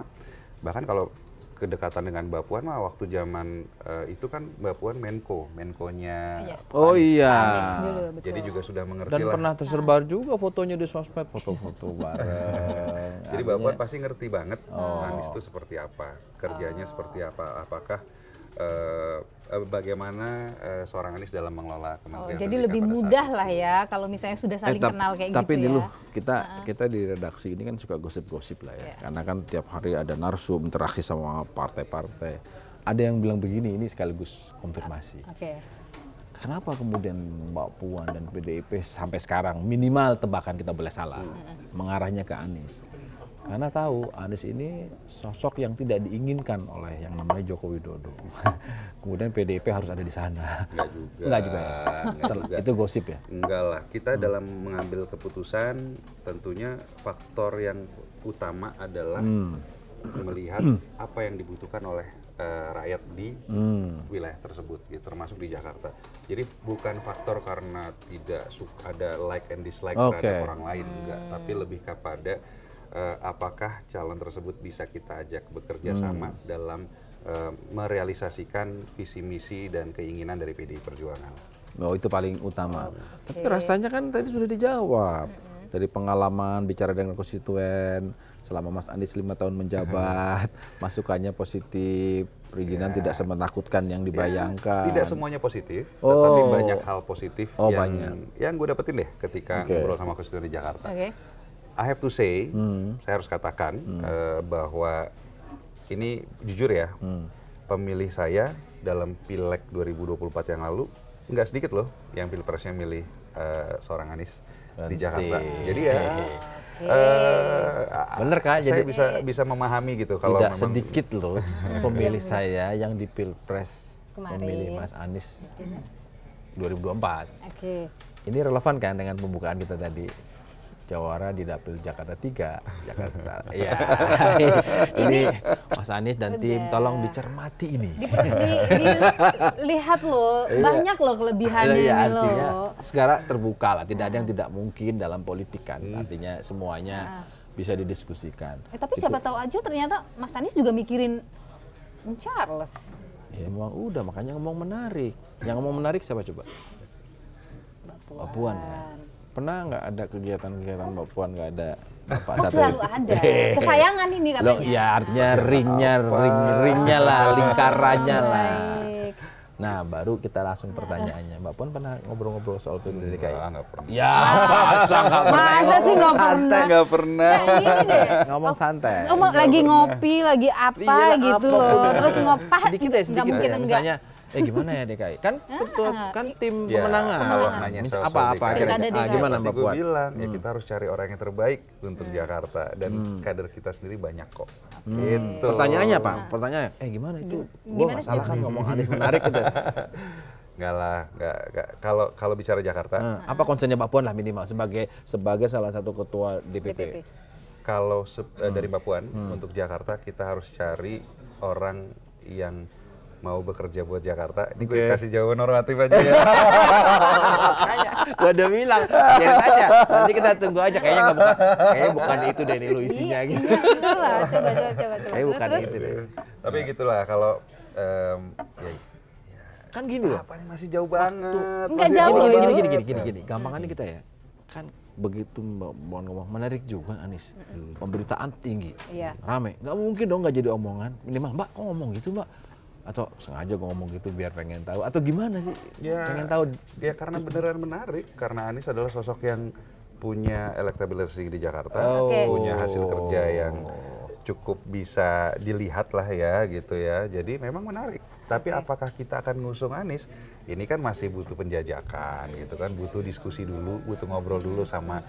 Bahkan kalau kedekatan dengan Mbak Puan mah waktu zaman itu kan Mbak Puan Menko-nya Oh iya. Anies dulu, betul. Jadi juga sudah mengerti Dan lah. pernah tersebar juga fotonya di sosmed, foto-foto bareng. Jadi Mbak Puan pasti ngerti banget Anies itu seperti apa, kerjanya seperti apa, apakah bagaimana seorang Anies dalam mengelola kementerian. Jadi lebih mudah lah ya kalau misalnya sudah saling kenal kayak tapi gitu dulu, ya. kita di redaksi ini kan suka gosip-gosip lah ya. Karena kan tiap hari ada narsum, interaksi sama partai-partai. Ada yang bilang begini, ini sekaligus konfirmasi. Kenapa kemudian Mbak Puan dan PDIP sampai sekarang minimal tebakan kita boleh salah mengarahnya ke Anies? Karena tahu Anies ini sosok yang tidak diinginkan oleh yang namanya Joko Widodo. Kemudian PDIP harus ada di sana. Enggak juga. Itu gosip ya? Enggak lah. Kita dalam mengambil keputusan tentunya faktor yang utama adalah melihat apa yang dibutuhkan oleh rakyat di wilayah tersebut, gitu, termasuk di Jakarta. Jadi bukan faktor karena tidak ada like and dislike terhadap orang lain, enggak. Tapi lebih kepada apakah calon tersebut bisa kita ajak bekerja sama dalam merealisasikan visi misi dan keinginan dari PDI Perjuangan. Oh, itu paling utama. Tapi rasanya kan tadi sudah dijawab. Dari pengalaman bicara dengan konstituen selama Mas Anies 5 tahun menjabat, masukannya positif, perizinan tidak semenakutkan yang dibayangkan. Tidak semuanya positif, tetapi banyak hal positif yang gue dapetin deh ketika ngobrol sama konstituen di Jakarta. I have to say, saya harus katakan bahwa ini jujur ya, pemilih saya dalam Pileg 2024 yang lalu nggak sedikit loh yang pilpresnya milih seorang Anies di Jakarta. Jadi ya, bener Kak, saya jadi bisa memahami gitu kalau tidak memang sedikit loh pemilih saya yang di Pilpres memilih Mas Anies 2024. Ini relevan kan dengan pembukaan kita tadi? musyawarah di Dapil Jakarta 3, Jakarta. Ya, ini Mas Anies dan tim tolong dicermati ini. Dilihat loh, banyak loh kelebihannya ini artinya loh. sekarang terbuka lah, tidak ada yang tidak mungkin dalam politik kan. Artinya semuanya bisa didiskusikan. Tapi siapa tahu aja ternyata Mas Anies juga mikirin Bung Charles. Ya memang udah, makanya ngomong menarik. Yang ngomong menarik siapa coba? Mbak Puan kan. Pernah nggak ada kegiatan-kegiatan Mbak Puan nggak ada Bapak Oh, selalu ada. Kesayangan ini katanya. Ya artinya ringnya lah, lingkarannya lah. Baik. Nah, baru kita langsung pertanyaannya. Mbak Puan pernah ngobrol-ngobrol soal pilkada DKI? Nggak pernah. Ya, masa nggak pernah? Masa sih nggak pernah? Nggak pernah. Kayak gini deh. Ngomong santai. Lagi ngopi, lagi apa Iyalah, gitu apa? loh. Terus ngopah, Sedikit ya, nggak sedikit mungkin ya. enggak. Misalnya, gimana ya DKI? Kan ketua, kan tim Ya, pemenangan. kalau nanya soal Apa-apa? DKI, Pilkada DKI. Gimana pasti Mbak gue Puan? bilang ya kita harus cari orang yang terbaik untuk Jakarta dan kader kita sendiri banyak kok. Gitu. Pertanyaannya apa? Pertanyaannya, gimana itu? Gue Gimana nggak sih? salah kan ngomong Anies menarik gitu. Nggak lah, nggak. Kalau bicara Jakarta, Apa concernnya Mbak Puan lah minimal sebagai salah satu ketua DPP. kalau dari Mbak Puan untuk Jakarta kita harus cari orang yang mau bekerja buat Jakarta. Ini gue kasih jawaban normatif aja ya. Gue udah bilang, biarin aja. Nanti kita tunggu aja. Kayaknya bukan itu deh nih lu isinya gitu. Iya, enggak lah. Coba. Kayaknya bukan Terus, itu deh. Tapi gitulah kalau Kan gini loh. apa nih masih jauh banget. Enggak Masih jauh loh itu. Gini. Gampangannya kita ya. Kan begitu Mbak Puan ngomong menarik juga Anies. Pemberitaan tinggi. Iya. Rame. Nggak mungkin dong nggak jadi omongan. Minimal Mbak kok ngomong gitu Mbak? Atau sengaja gue ngomong gitu biar pengen tahu? Atau gimana sih? Ya, Pengen tahu. Ya karena beneran menarik. Karena Anies adalah sosok yang punya elektabilitas tinggi di Jakarta, Oke. punya hasil kerja yang cukup bisa dilihat lah ya gitu ya. Jadi memang menarik. Tapi apakah kita akan ngusung Anies? Ini kan masih butuh penjajakan gitu kan, butuh diskusi dulu, butuh ngobrol dulu sama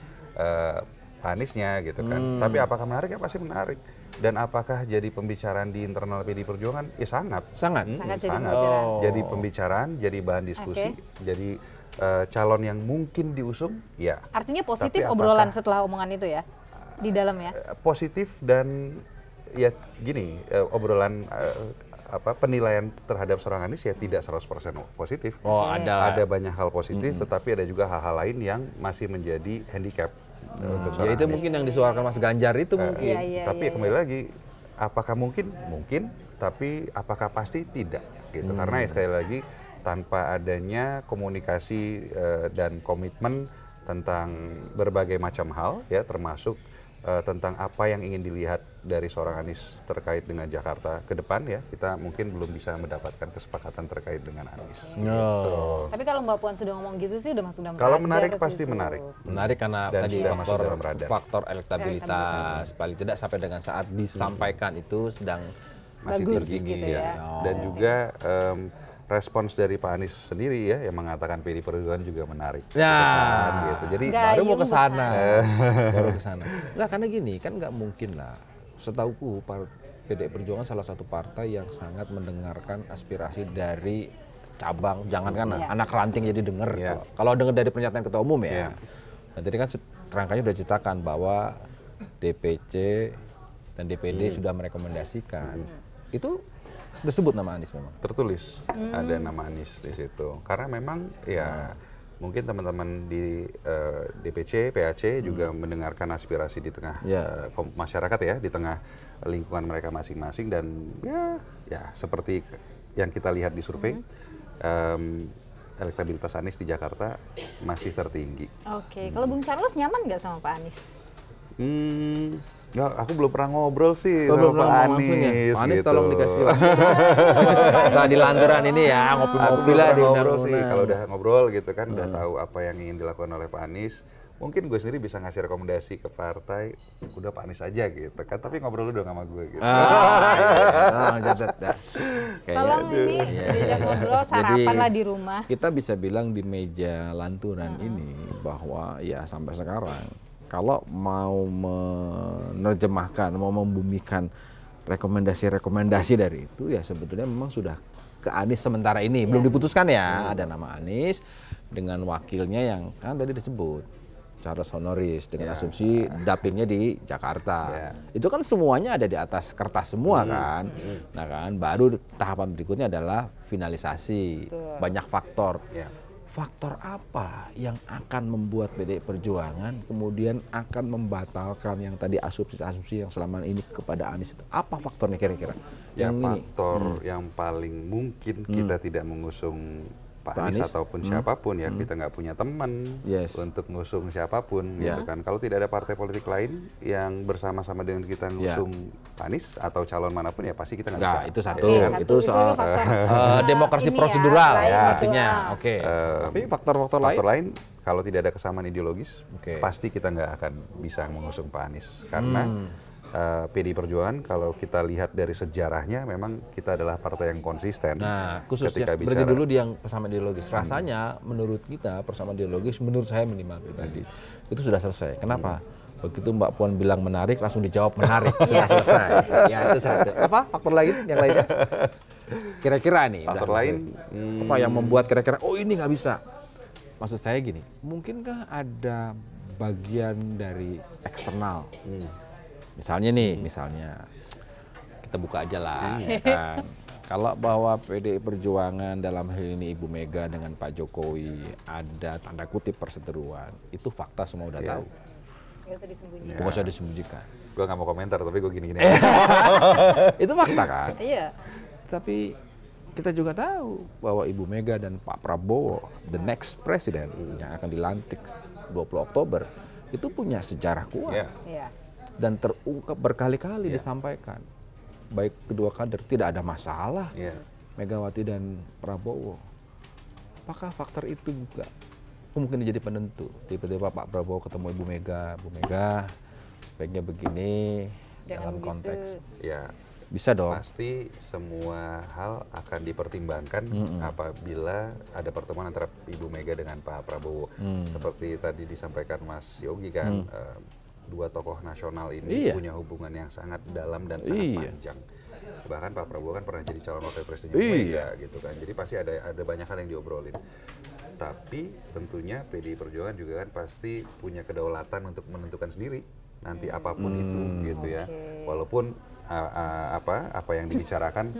Pak Aniesnya gitu kan. Tapi apakah menarik? Ya pasti menarik. Dan apakah jadi pembicaraan di internal PD Perjuangan? Ya sangat. Sangat Sangat jadi sangat. pembicaraan. Jadi pembicaraan, jadi bahan diskusi, jadi calon yang mungkin diusung, ya. Artinya positif Tapi obrolan apakah- setelah omongan itu ya? Di dalam ya? Positif dan ya gini, obrolan penilaian terhadap seorang Anies ya tidak 100% positif. Oh, ada. Ada banyak hal positif, tetapi ada juga hal-hal lain yang masih menjadi handicap untuk Ya seorang itu Anies. mungkin yang disuarakan Mas Ganjar itu mungkin. Iya, Tapi ya kembali lagi, apakah mungkin? Mungkin, tapi apakah pasti? Tidak. Gitu. Karena ya sekali lagi, tanpa adanya komunikasi dan komitmen tentang berbagai macam hal, ya termasuk tentang apa yang ingin dilihat dari seorang Anies terkait dengan Jakarta ke depan, ya kita mungkin belum bisa mendapatkan kesepakatan terkait dengan Anies. Oh. Tapi kalau Mbak Puan sudah ngomong gitu sih udah masuk dalam Kalau radar menarik sih pasti itu. menarik. Menarik karena Dan tadi sudah masuk dalam radar. faktor elektabilitas. Paling tidak sampai dengan saat disampaikan itu sedang Masih Bagus tinggi, gitu ya. Dan juga respons dari Pak Anies sendiri ya yang mengatakan PD Perjuangan juga menarik. Nah, gitu. Jadi Enggak. baru mau Gayung ke sana. besar. Baru ke sana. Enggak, karena gini, kan nggak mungkin lah. Setauku PDI Perjuangan salah satu partai yang sangat mendengarkan aspirasi dari cabang, jangankan Iya. anak ranting jadi dengar. Iya. Kalau dengar dari pernyataan ketua umum ya. Iya. Nah, tadi kan rangkanya sudah ceritakan bahwa DPC dan DPD sudah merekomendasikan. Itu disebut nama Anies memang. tertulis ada nama Anies di situ. Karena memang ya mungkin teman-teman di DPC, PAC juga mendengarkan aspirasi di tengah Ya. masyarakat ya, di tengah lingkungan mereka masing-masing dan ya seperti yang kita lihat di survei, elektabilitas Anies di Jakarta masih tertinggi. Oke, kalau Bung Charles nyaman nggak sama Pak Anies? Ya, aku belum pernah ngobrol sih Oh, sama belum Pak pernah ngomong Anies. langsung ya? Pak Anies gitu. tolong dikasih waktu. Nah, di lantaran ini ya, Aku ngopi-ngopi belum lah pernah di ngobrol sih. undang-undang. Kalau udah ngobrol gitu kan, udah tahu apa yang ingin dilakukan oleh Pak Anies. Mungkin gue sendiri bisa ngasih rekomendasi ke partai, udah Pak Anies aja gitu kan. Tapi ngobrol dulu dong sama gue gitu. Catat dah. Kayaknya- Tolong ini Iya. diajak ngobrol, sarapan lah di rumah. Kita bisa bilang di meja lanturan ini bahwa ya sampai sekarang kalau mau menerjemahkan, mau membumikan rekomendasi-rekomendasi dari itu ya sebetulnya memang sudah ke Anies sementara ini. Belum diputuskan ya, ada nama Anies dengan wakilnya yang kan tadi disebut. Charles Honoris dengan Ya. asumsi dapilnya di Jakarta. Ya. Itu kan semuanya ada di atas kertas semua kan. Nah kan baru tahapan berikutnya adalah finalisasi. Betul. Banyak faktor. Ya. Faktor apa yang akan membuat PDI Perjuangan kemudian akan membatalkan yang tadi asumsi-asumsi yang selama ini kepada Anies itu? Apa faktornya kira-kira? Ya, Yang ini. faktor yang paling mungkin kita tidak mengusung Pak Pak Anies Anies. ataupun siapapun ya, kita nggak punya teman Yes. untuk ngusung siapapun Ya. gitu kan. Kalau tidak ada partai politik lain yang bersama-sama dengan kita ngusung Pak Anies atau calon manapun ya pasti kita nggak bisa. Enggak, itu satu. Oke, Itu soal faktor, demokrasi ini ya, prosedural lain ya gitu. artinya. Oke. Tapi faktor-faktor lain? Faktor lain kalau tidak ada kesamaan ideologis, Oke. pasti kita nggak akan bisa mengusung Pak Anies karena PDI Perjuangan kalau kita lihat dari sejarahnya memang kita adalah partai yang konsisten. Nah, khususnya ketika berarti bicara. dulu di yang persamaan ideologis. Rasanya menurut kita persamaan ideologis, menurut saya minimal pribadi, itu sudah selesai. Kenapa? Begitu Mbak Puan bilang menarik, langsung dijawab menarik. Sudah selesai. Ya, itu satu. Apa faktor lain yang lainnya? Kira-kira nih. Faktor udah lain, selesai. Apa yang membuat kira-kira, oh ini nggak bisa. Maksud saya gini, mungkinkah ada bagian dari eksternal? Misalnya nih, misalnya kita buka aja lah, ya kan. Kalau bahwa PDI Perjuangan dalam hal ini Ibu Mega dengan Pak Jokowi ada tanda kutip perseteruan, itu fakta semua udah tahu, Nggak usah disembunyikan. nggak usah disembunyikan. Gue nggak mau komentar tapi gue gini-gini. Itu fakta kan. Iya. Tapi kita juga tahu bahwa Ibu Mega dan Pak Prabowo, the next president yang akan dilantik 20 Oktober, itu punya sejarah kuat. Ya. Iya. Dan terungkap berkali-kali disampaikan, baik kedua kader tidak ada masalah Ya. Megawati dan Prabowo. Apakah faktor itu juga mungkin jadi penentu? Tiba-tiba Pak Prabowo ketemu Ibu Mega, baiknya begini Jangan dalam begitu. konteks Ya. bisa dong. Pasti semua hal akan dipertimbangkan apabila ada pertemuan antara Ibu Mega dengan Pak Prabowo. Seperti tadi disampaikan Mas Yogi kan, dua tokoh nasional ini Iya. punya hubungan yang sangat dalam dan sangat Iya. panjang. Bahkan Pak Prabowo kan pernah jadi calon wakil presiden Iya. Ibu Mega gitu kan. Jadi pasti ada banyak hal yang diobrolin. Tapi tentunya PDI Perjuangan juga kan pasti punya kedaulatan untuk menentukan sendiri nanti apapun itu gitu ya. Walaupun apa yang dibicarakan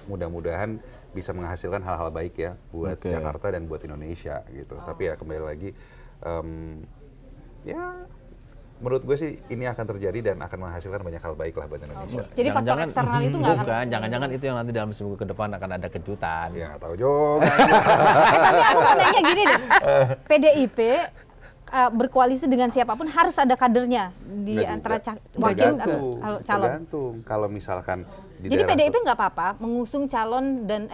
mudah-mudahan bisa menghasilkan hal-hal baik ya buat Oke. Jakarta dan buat Indonesia gitu. Tapi ya kembali lagi ya menurut gue sih ini akan terjadi dan akan menghasilkan banyak hal baik lah buat Indonesia. Jadi faktor Jangan-jangan- eksternal itu nggak akan. Bukan, jangan-jangan itu yang nanti dalam seminggu ke depan akan ada kejutan. Ya nggak tahu juga. Tapi aku mau nanya gini deh, PDIP berkoalisi dengan siapapun harus ada kadernya di Nggak antara juga. wakil Tergantung, atau calon. tergantung. Kalau misalkan di Jadi daerah PDIP nggak apa-apa mengusung calon dan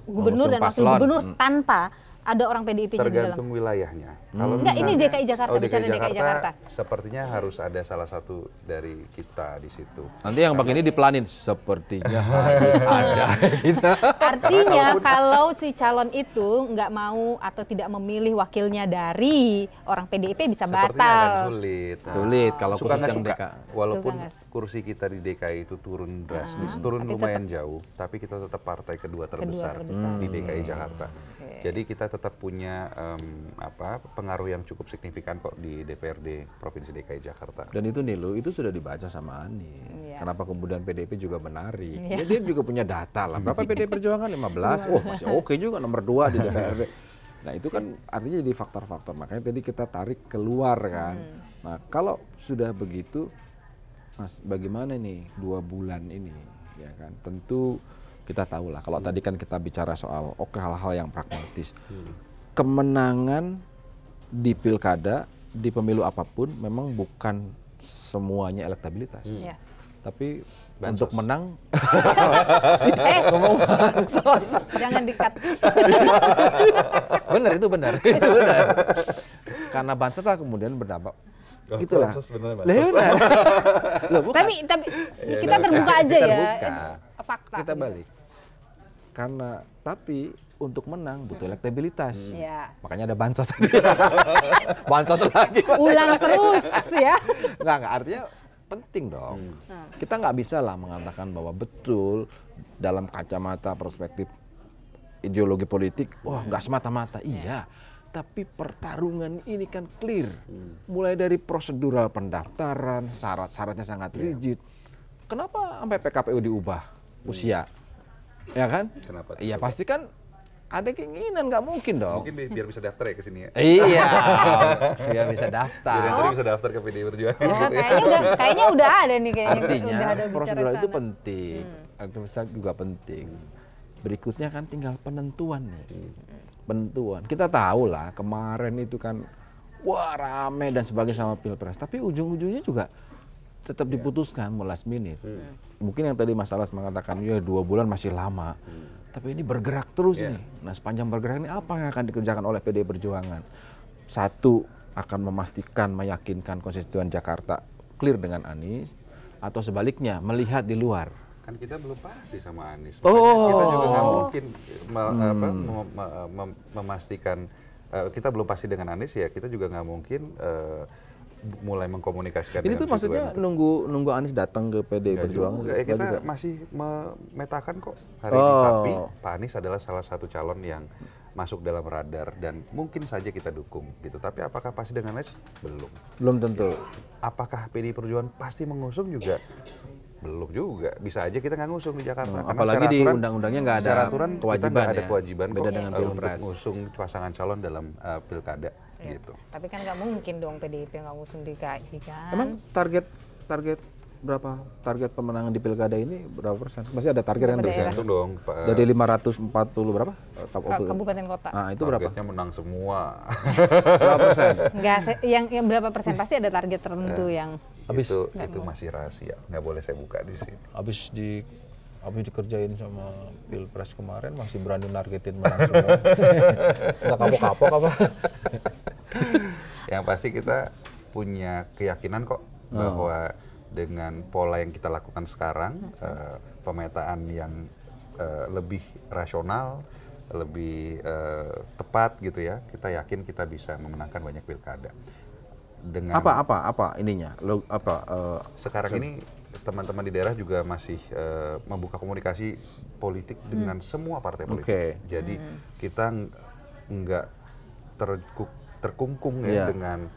gubernur Mengusung dan wakil paslon. gubernur tanpa ada orang PDIP di dalam. tergantung wilayahnya. Kalau Enggak, ini misalnya- DKI Jakarta, oh, bicara DKI Jakarta. Sepertinya harus ada salah satu dari kita di situ. Nanti yang bagian ini dipelanin, sepertinya harus ada. Gitu. Artinya kalau si calon itu nggak mau atau tidak memilih wakilnya dari orang PDIP bisa Sepertinya batal. akan sulit. Sulit kalau Suka khusus nggak yang suka, DKI. walaupun Suka nggak? kursi kita di DKI itu turun drastis, turun tapi lumayan jauh, tapi kita tetap partai kedua terbesar di DKI Jakarta. Jadi kita tetap punya pengaruh yang cukup signifikan kok di DPRD Provinsi DKI Jakarta. Dan itu nih lo, itu sudah dibaca sama Anies. Iya. Kenapa kemudian PDIP juga menarik? Ya, dia juga punya data lah. Berapa PDI Perjuangan? 15. Oh masih oke juga nomor 2 di DPRD. Nah itu kan artinya jadi faktor-faktor. Makanya tadi kita tarik keluar kan. Nah kalau sudah begitu, Mas, bagaimana nih 2 bulan ini? Ya kan, tentu kita tahu lah. Kalau tadi kan kita bicara soal hal-hal yang pragmatis. Kemenangan di pilkada, di pemilu apapun memang bukan semuanya elektabilitas. Iya. Tapi Bansos. untuk menang Ngomong jangan dikat. benar itu benar. Itu benar. Karena bansos lah kemudian berdampak. Itulah. Bansos beneran Lah, bansos. benar. Loh, bukan. Tapi kita terbuka aja Kita ya. terbuka. It's a fakta. Kita gitu. balik. Karena tapi untuk menang butuh elektabilitas. Iya. Makanya ada bansos tadi. Bansos lagi. Ulang terus ya. Nggak, artinya penting dong. Kita nggak bisa lah mengatakan bahwa betul dalam kacamata perspektif ideologi politik, wah nggak semata-mata. Iya, Tapi pertarungan ini kan clear. Mulai dari prosedural pendaftaran, syarat-syaratnya sangat rigid. Kenapa sampai PKPU diubah usia? Ya kan? Kenapa? Iya pasti kan ada keinginan, nggak mungkin dong. Mungkin biar bisa daftar ya ke sini ya. Iya, biar bisa daftar. Biar yang tadi bisa daftar ke PDI Perjuangan. Oh, kayaknya udah ada nih kayaknya. Artinya Udah ada bicara prosedural itu sana. penting, administrasi juga penting. Berikutnya kan tinggal penentuan nih. Penentuan. Kita tahu lah kemarin itu kan wah rame dan sebagainya sama Pilpres. Tapi ujung-ujungnya juga tetap diputuskan mau last minute. Mungkin yang tadi Mas Alas mengatakan ya 2 bulan masih lama. Tapi ini bergerak terus nih. Nah sepanjang bergerak ini apa yang akan dikerjakan oleh PDI Perjuangan? Satu, akan memastikan, meyakinkan konstituen Jakarta clear dengan Anies. Atau sebaliknya, melihat di luar. Kan kita belum pasti sama Anies. Oh. Kita juga nggak mungkin memastikan, kita belum pasti dengan Anies ya, kita juga nggak mungkin mulai mengkomunikasikan Ini dengan tuh maksudnya konstituen. nunggu Anies datang ke PDI Nggak Perjuangan? juga, ya kita Juga. masih memetakan kok hari ini, tapi Pak Anies adalah salah satu calon yang masuk dalam radar dan mungkin saja kita dukung gitu. Tapi apakah pasti dengan Anies? Belum. Belum tentu. Apakah PDI Perjuangan pasti mengusung juga? Belum juga. Bisa aja kita nggak ngusung di Jakarta. Karena Apalagi secara di aturan- undang-undangnya nggak ada secara aturan kita kewajiban nggak ada ya. kewajiban Beda kok, dengan untuk Pilpres. ngusung pasangan calon dalam pilkada Ya, gitu. tapi kan nggak mungkin dong PDIP nggak ngusung DKI kan. Emang target berapa? Target pemenangan di pilkada ini berapa persen? Masih ada target kan Berapa terus? daerah? Tergantung dong. Dari 540 berapa? Kabupaten kota. Nah, itu berapa? Targetnya menang semua. Berapa persen? Enggak, yang berapa persen pasti ada target tertentu yang Habis- itu masih rahasia, nggak boleh saya buka di sini. Habis dikerjain sama Pilpres kemarin masih berani nargetin menang semua. Nggak kapok-kapok apa? Yang pasti kita punya keyakinan kok bahwa dengan pola yang kita lakukan sekarang, pemetaan yang lebih rasional, lebih tepat gitu ya, kita yakin kita bisa memenangkan banyak pilkada. Dengan Apa ininya? sekarang ini teman-teman di daerah juga masih membuka komunikasi politik dengan semua partai politik. Oke. Jadi kita nggak terkungkung ya dengan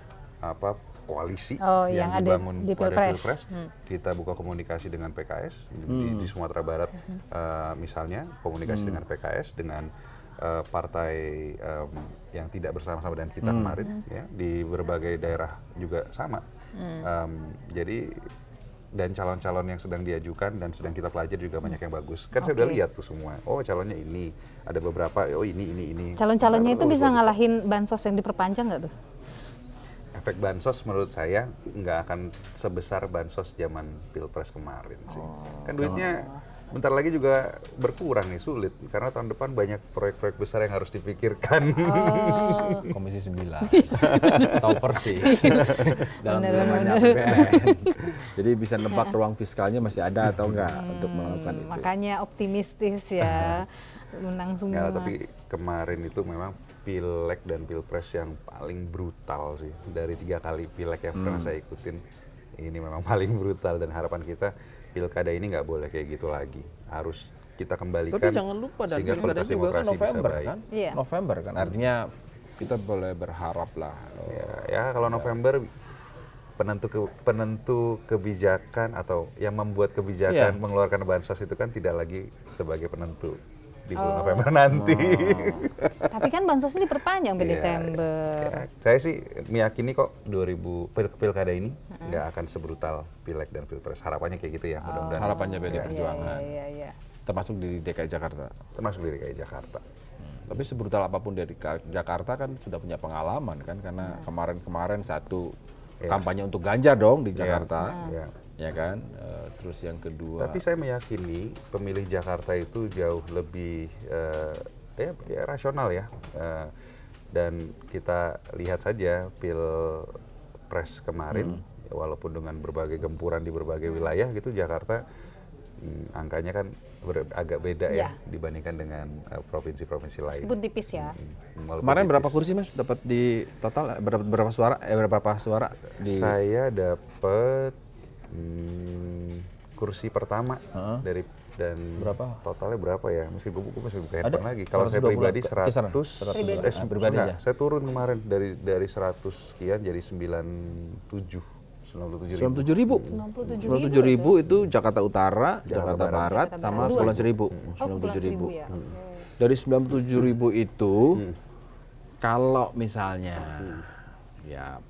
koalisi yang ada dibangun di pada Pilpres. Kita buka komunikasi dengan PKS di Sumatera Barat, misalnya komunikasi dengan PKS, dengan partai yang tidak bersama-sama dengan kita kemarin ya, di berbagai daerah juga sama. Jadi dan calon-calon yang sedang diajukan dan sedang kita pelajari juga banyak yang bagus. Kan saya udah lihat tuh semua. Oh, calonnya ini, ada beberapa. Oh, ini. calon-calonnya itu Oh, bisa bagus. ngalahin bansos yang diperpanjang nggak tuh? Efek bansos menurut saya nggak akan sebesar bansos zaman Pilpres kemarin sih. Kan duitnya bentar lagi juga berkurang nih, sulit. Karena tahun depan banyak proyek-proyek besar yang harus dipikirkan. Komisi 9 tahu persis dalam Benar. APBN. Jadi bisa nebak ruang fiskalnya masih ada atau enggak untuk melakukan itu. Makanya optimistis ya, menang semua. Nggak, tapi kemarin itu memang Pileg dan Pilpres yang paling brutal sih. Dari 3 kali Pileg yang pernah saya ikutin, ini memang paling brutal dan harapan kita Pilkada ini nggak boleh kayak gitu lagi. Harus kita kembalikan. Tapi jangan lupa dan sehingga pilkada kualitas juga kan demokrasi bisa November baik. kan? Iya. November kan, artinya kita boleh berharap lah. Ya kalau November penentu kebijakan atau yang membuat kebijakan mengeluarkan bansos itu kan tidak lagi sebagai penentu di bulan November nanti. Tapi kan bansosnya diperpanjang sampai Iya, Desember. ya. Saya sih meyakini kok pilkada ini nggak akan sebrutal Pileg dan Pilpres. Harapannya kayak gitu ya, mudah-mudahan. Harapannya PDI Iya, Perjuangan, iya. termasuk di DKI Jakarta. Termasuk di DKI Jakarta. Tapi sebrutal apapun dari Jakarta kan sudah punya pengalaman kan, karena kemarin satu kampanye untuk Ganjar dong di Jakarta, Ya. ya kan. Terus yang kedua, Tapi saya meyakini pemilih Jakarta itu jauh lebih ya rasional ya. Dan kita lihat saja Pilpres kemarin, walaupun dengan berbagai gempuran di berbagai wilayah gitu, Jakarta angkanya kan agak beda ya dibandingkan dengan provinsi-provinsi lain. Meskipun tipis ya. Walaupun kemarin berapa tipis. kursi Mas dapat di total? Berapa suara di Saya dapat kursi pertama dari Dan Berapa? totalnya berapa ya? Mesti gue masih buka Ada? handphone lagi. Kalau saya 120 pribadi kisaran? 100, Pribadi enggak, aja? saya turun kemarin dari 100 sekian jadi 97 ribu. 97.000. 97.000 itu Jakarta Utara, Jakarta Barat, Jakarta sama Barat. Kepulauan Seribu. Oh, Kepulauan Seribu ya. Dari 97.000 itu, kalau misalnya, ya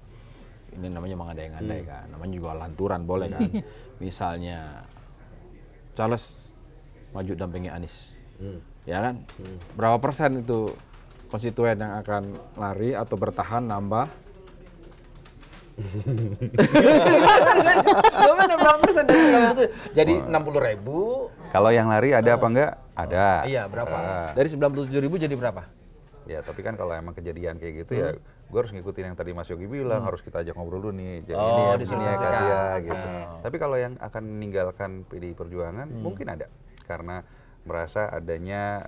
ini namanya mengandai-ngandai kan, namanya juga lanturan boleh kan. Misalnya Charles maju dampingi Anies, ya kan? Berapa persen itu konstituen yang akan lari atau bertahan nambah? Berapa persen? Jadi 60.000. Kalau yang lari ada apa enggak? Ada. Iya, berapa? Dari 97.000 jadi berapa? Ya, tapi kan kalau emang kejadian kayak gitu ya, gue harus ngikutin yang tadi Mas Yogi bilang, harus kita ajak ngobrol dulu nih. Jadi ini ya, begini ya, kasih ya, gitu. Tapi kalau yang akan meninggalkan PDI Perjuangan, mungkin ada. Karena merasa adanya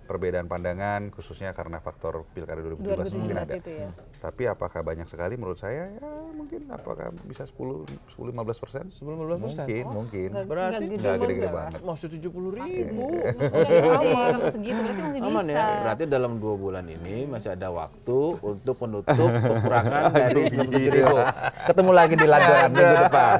perbedaan pandangan, khususnya karena faktor Pilkada 2017 mungkin ada. Itu ya. Tapi apakah banyak sekali? Menurut saya ya mungkin apakah bisa 10-15%? 10-15%? Mungkin. Berarti nggak gede-gede banget. Masih 70.000. Kalau segitu berarti masih Aman bisa. ya, berarti dalam 2 bulan ini masih ada waktu untuk menutup kekurangan dari 97.000. Ketemu lagi di lanturan minggu depan.